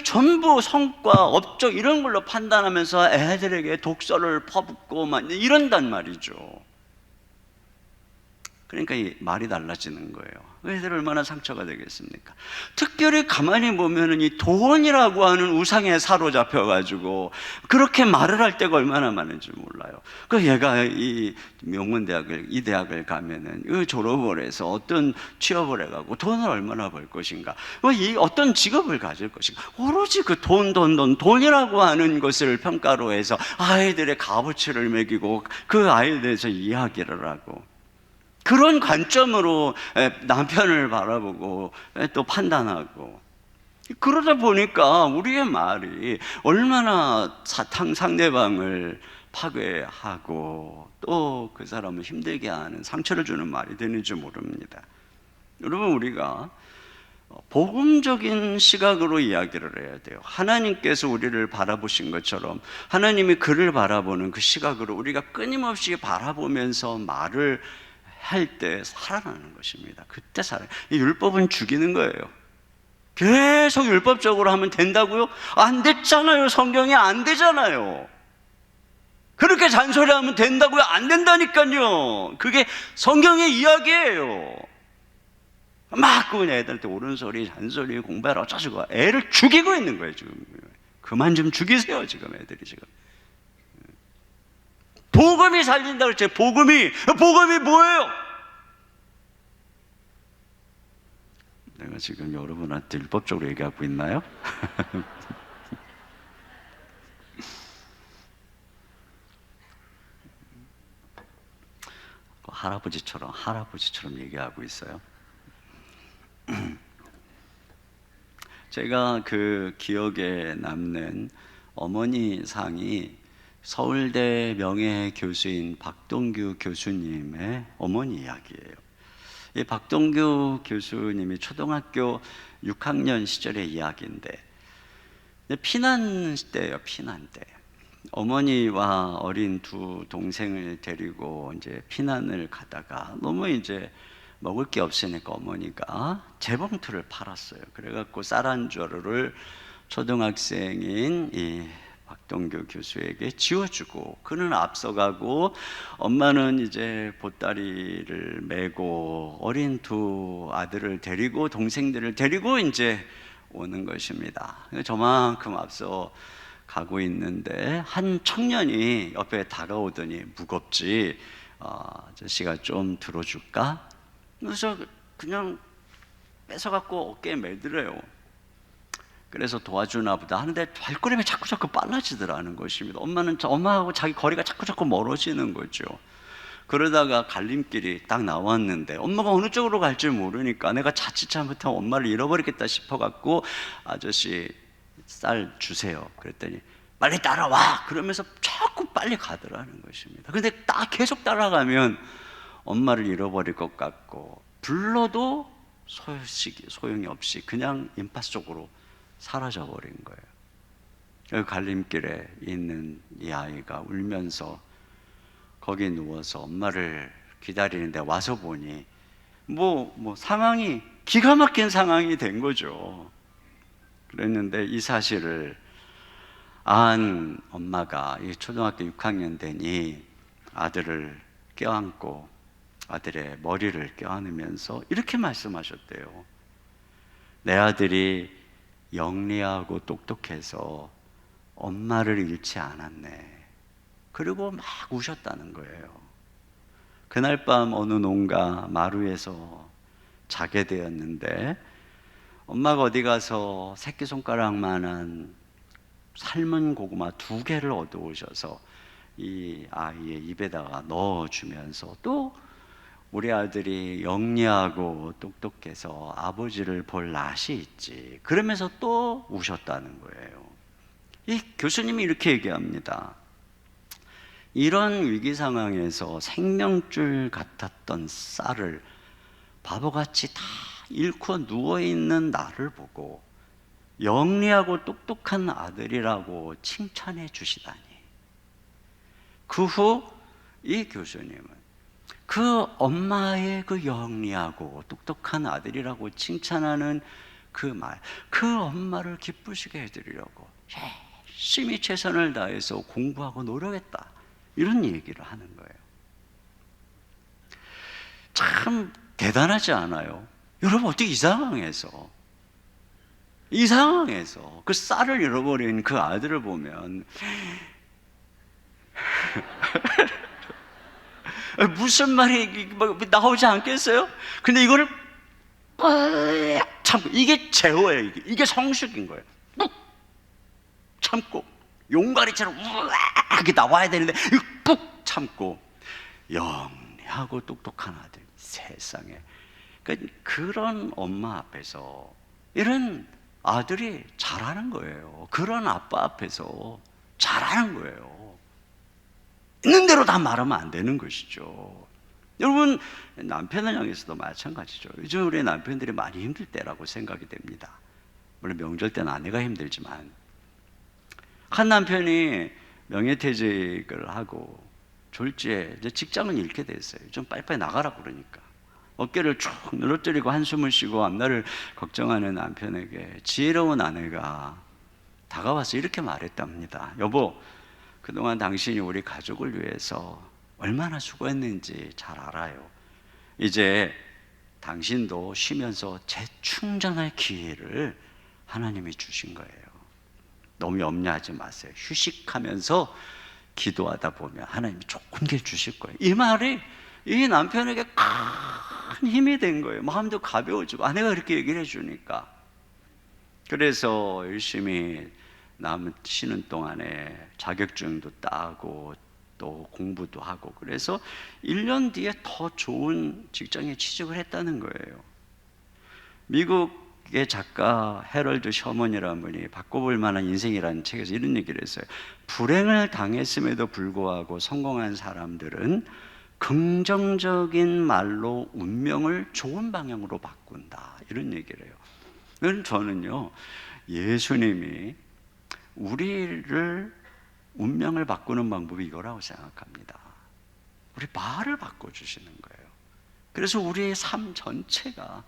전부 성과, 업적 이런 걸로 판단하면서 애들에게 독서를 퍼붓고 이런단 말이죠. 그러니까 이 말이 달라지는 거예요. 애들 얼마나 상처가 되겠습니까? 특별히 가만히 보면은 이 돈이라고 하는 우상에 사로잡혀가지고 그렇게 말을 할 때가 얼마나 많은지 몰라요. 그 얘가 이 명문대학을, 이 대학을 가면은 이 졸업을 해서 어떤 취업을 해가고 돈을 얼마나 벌 것인가, 이 어떤 직업을 가질 것인가, 오로지 그 돈이라고 하는 것을 평가로 해서 아이들의 값어치를 매기고 그 아이에 대해서 이야기를 하고, 그런 관점으로 남편을 바라보고 또 판단하고, 그러다 보니까 우리의 말이 얼마나 상대방을 파괴하고 또 그 사람을 힘들게 하는, 상처를 주는 말이 되는지 모릅니다. 여러분, 우리가 복음적인 시각으로 이야기를 해야 돼요. 하나님께서 우리를 바라보신 것처럼 하나님이 그를 바라보는 그 시각으로 우리가 끊임없이 바라보면서 말을 할 때 살아나는 것입니다. 그때 이 율법은 죽이는 거예요. 계속 율법적으로 하면 된다고요? 안 됐잖아요. 성경이 안 되잖아요. 그렇게 잔소리하면 된다고요? 안 된다니까요. 그게 성경의 이야기예요. 막 그냥 애들한테 옳은 소리, 잔소리, 공부하라 어쩌고 애를 죽이고 있는 거예요. 지금 그만 좀 죽이세요. 지금 애들이 지금 복음이 살린다고 했죠. 복음이 뭐예요? 내가 지금 여러분한테 율법적으로 얘기하고 있나요? 할아버지처럼 얘기하고 있어요. 제가 그 기억에 남는 어머니 상이 서울대 명예교수인 박동규 교수님의 어머니 이야기예요. 이 박동규 교수님이 초등학교 6학년 시절의 이야기인데, 피난 때예요. 피난 때 어머니와 어린 두 동생을 데리고 이제 피난을 가다가 너무 이제 먹을 게 없으니까 어머니가 재봉틀을 팔았어요. 그래갖고 쌀 한 조를 초등학생인 이 박동규 교수에게 지어주고, 그는 앞서가고 엄마는 이제 보따리를 메고 어린 두 아들을 데리고 동생들을 데리고 이제 오는 것입니다. 저만큼 앞서 가고 있는데 한 청년이 옆에 다가오더니 무겁지, 아저씨가 좀 들어줄까? 그래서 그냥 뺏어갖고 어깨에 매들어요. 그래서 도와주나 보다 하는데 발걸음이 자꾸 빨라지더라는 것입니다. 엄마하고 자기 거리가 자꾸 멀어지는 거죠. 그러다가 갈림길이 딱 나왔는데 엄마가 어느 쪽으로 갈지 모르니까 내가 자칫 잘못하면 엄마를 잃어버리겠다 싶어갖고 아저씨 쌀 주세요. 그랬더니 빨리 따라와! 그러면서 자꾸 빨리 가더라는 것입니다. 근데 딱 계속 따라가면 엄마를 잃어버릴 것 같고 불러도 소용이 없이 그냥 인파스 쪽으로 사라져 버린 거예요. 여기 갈림길에 있는 이 아이가 울면서 거기 누워서 엄마를 기다리는데 와서 보니 상황이 기가 막힌 상황이 된 거죠. 그랬는데 이 사실을 안 엄마가 이 초등학교 6학년 되니 아들을 껴안고 아들의 머리를 껴안으면서 이렇게 말씀하셨대요. 내 아들이 영리하고 똑똑해서 엄마를 잃지 않았네. 그리고 막 우셨다는 거예요. 그날 밤 어느 농가 마루에서 자게 되었는데 엄마가 어디 가서 새끼손가락만한 삶은 고구마 2개를 얻어오셔서 이 아이의 입에다가 넣어주면서 또 우리 아들이 영리하고 똑똑해서 아버지를 볼 낯이 있지, 그러면서 또 우셨다는 거예요. 이 교수님이 이렇게 얘기합니다. 이런 위기 상황에서 생명줄 같았던 쌀을 바보같이 다 잃고 누워있는 나를 보고 영리하고 똑똑한 아들이라고 칭찬해 주시다니. 그 후 이 교수님은 그 엄마의 그 영리하고 똑똑한 아들이라고 칭찬하는 그 말, 그 엄마를 기쁘시게 해드리려고 열심히 최선을 다해서 공부하고 노력했다, 이런 얘기를 하는 거예요. 참 대단하지 않아요? 여러분, 어떻게 이 상황에서 그 쌀을 잃어버린 그 아들을 보면 무슨 말이 나오지 않겠어요? 근데 이거를 참고, 이게 제어예요. 이게 성숙인 거예요. 꾹 참고 용가리처럼 우악하게 나와야 되는데 꾹 참고 영리하고 똑똑한 아들, 세상에. 그러니까 그런 엄마 앞에서 이런 아들이 잘하는 거예요. 그런 아빠 앞에서 잘하는 거예요. 있는 대로 다 말하면 안 되는 것이죠. 여러분, 남편을 향해서도 마찬가지죠. 요즘 우리 남편들이 많이 힘들 때라고 생각이 됩니다. 물론 명절 때는 아내가 힘들지만, 한 남편이 명예퇴직을 하고 졸지에 이제 직장을 잃게 됐어요. 좀 빨리빨리 나가라 그러니까 어깨를 쭉 늘어뜨리고 한숨을 쉬고 앞날을 걱정하는 남편에게 지혜로운 아내가 다가와서 이렇게 말했답니다. 여보, 그동안 당신이 우리 가족을 위해서 얼마나 수고했는지 잘 알아요. 이제 당신도 쉬면서 재충전할 기회를 하나님이 주신 거예요. 너무 염려하지 마세요. 휴식하면서 기도하다 보면 하나님이 조금 게 주실 거예요. 이 말이 이 남편에게 큰 힘이 된 거예요. 마음도 가벼워지고, 아내가 그렇게 얘기를 해주니까. 그래서 열심히 쉬는 동안에 자격증도 따고 또 공부도 하고, 그래서 1년 뒤에 더 좋은 직장에 취직을 했다는 거예요. 미국의 작가 해럴드 셔먼이라는 분이 바꿔볼 만한 인생이라는 책에서 이런 얘기를 했어요. 불행을 당했음에도 불구하고 성공한 사람들은 긍정적인 말로 운명을 좋은 방향으로 바꾼다, 이런 얘기를 해요. 그래서 저는요, 예수님이 우리를 운명을 바꾸는 방법이 이거라고 생각합니다. 우리 말을 바꿔주시는 거예요. 그래서 우리의 삶 전체가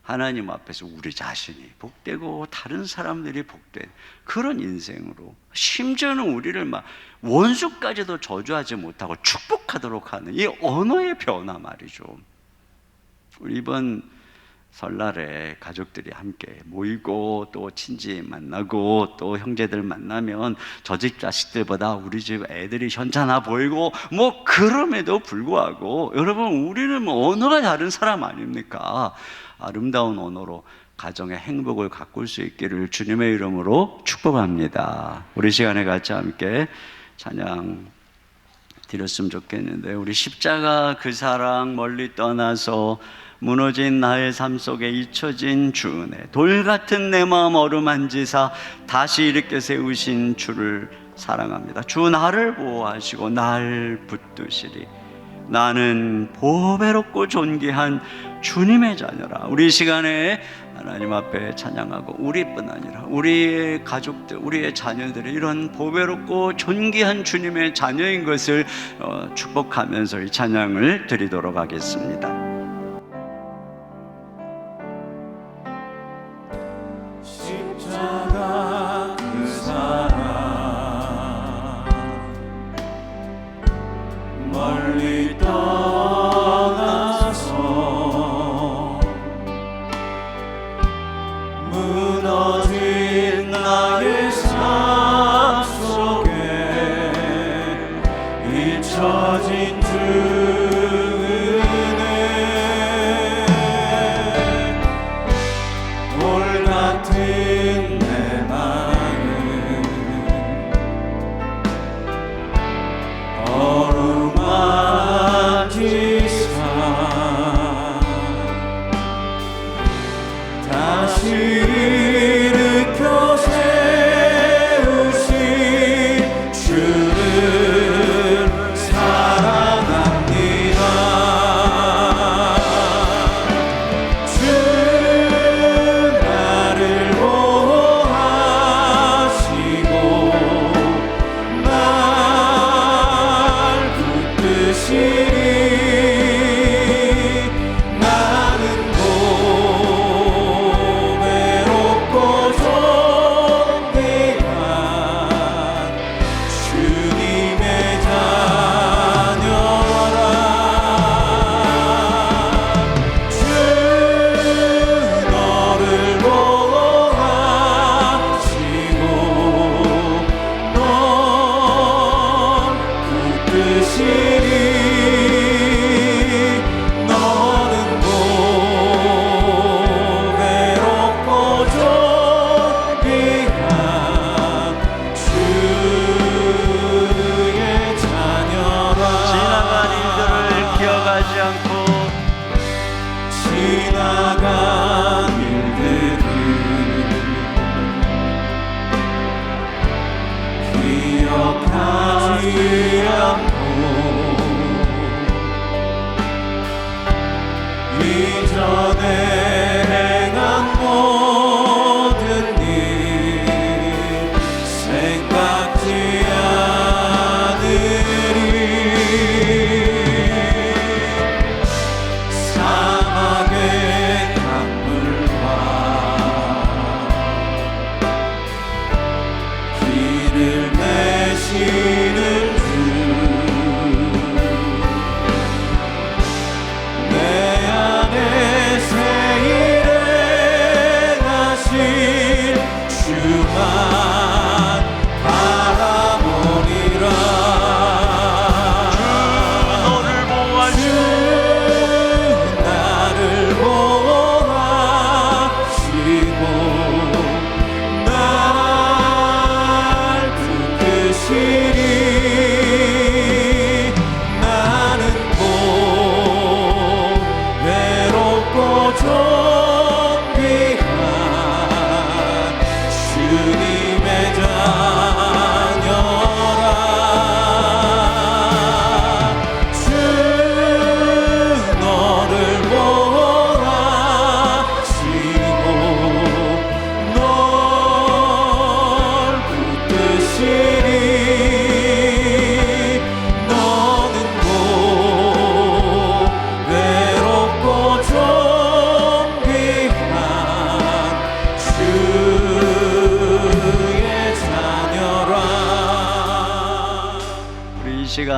하나님 앞에서 우리 자신이 복되고 다른 사람들이 복된 그런 인생으로, 심지어는 우리를 막 원수까지도 저주하지 못하고 축복하도록 하는 이 언어의 변화 말이죠. 우리 이번 설날에 가족들이 함께 모이고 또 친지 만나고 또 형제들 만나면 저 집 자식들보다 우리 집 애들이 현찮아 보이고 뭐 그럼에도 불구하고 여러분, 우리는 뭐 언어가 다른 사람 아닙니까? 아름다운 언어로 가정의 행복을 가꿀 수 있기를 주님의 이름으로 축복합니다. 우리 시간에 같이 함께 찬양 드렸으면 좋겠는데, 우리 십자가 그 사랑 멀리 떠나서 무너진 나의 삶 속에 잊혀진 주 은혜, 돌 같은 내 마음 어루만지사 다시 일으켜 세우신 주를 사랑합니다. 주 나를 보호하시고 날 붙드시리. 나는 보배롭고 존귀한 주님의 자녀라. 우리 시간에 하나님 앞에 찬양하고, 우리뿐 아니라 우리의 가족들, 우리의 자녀들이 이런 보배롭고 존귀한 주님의 자녀인 것을 축복하면서 이 찬양을 드리도록 하겠습니다. 십자가 그 사랑 멀리 떠나서 무너진 나의 삶 속에 잊혀진 주 은혜, 돌 같은 내 마음 어루만지사 다시 일으켜 세우신 주를 사랑합니다. 주 나를 보호하시고 날 붙드시리. 나는 보배롭고 존귀한 주님의 자녀라. 주 너를 보호하시고 넌 붙드시리. 너는 보배롭고 존귀한 주의 자녀라. 지나간 일들을 기억하지 않고 지나간 일들을 기억하지 않고 이전에 행한 모든 일 생각지 않으리. 사막의 강물과 길을 내시는 주, 내 안에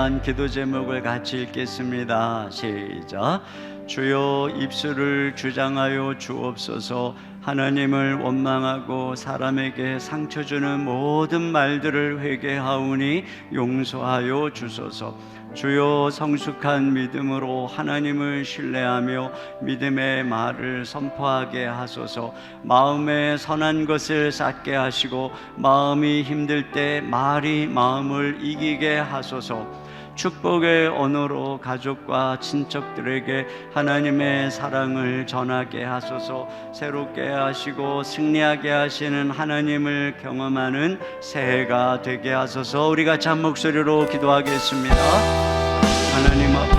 위한 기도 제목을 같이 읽겠습니다. 시작. 주여 입술을 주장하여 주옵소서. 하나님을 원망하고 사람에게 상처 주는 모든 말들을 회개하오니 용서하여 주소서. 주여 성숙한 믿음으로 하나님을 신뢰하며 믿음의 말을 선포하게 하소서. 마음에 선한 것을 쌓게 하시고 마음이 힘들 때 말이 마음을 이기게 하소서. 축복의 언어로 가족과 친척들에게 하나님의 사랑을 전하게 하소서. 새롭게 하시고 승리하게 하시는 하나님을 경험하는 새해가 되게 하소서. 우리 같이 한 목소리로 기도하겠습니다. 하나님 앞에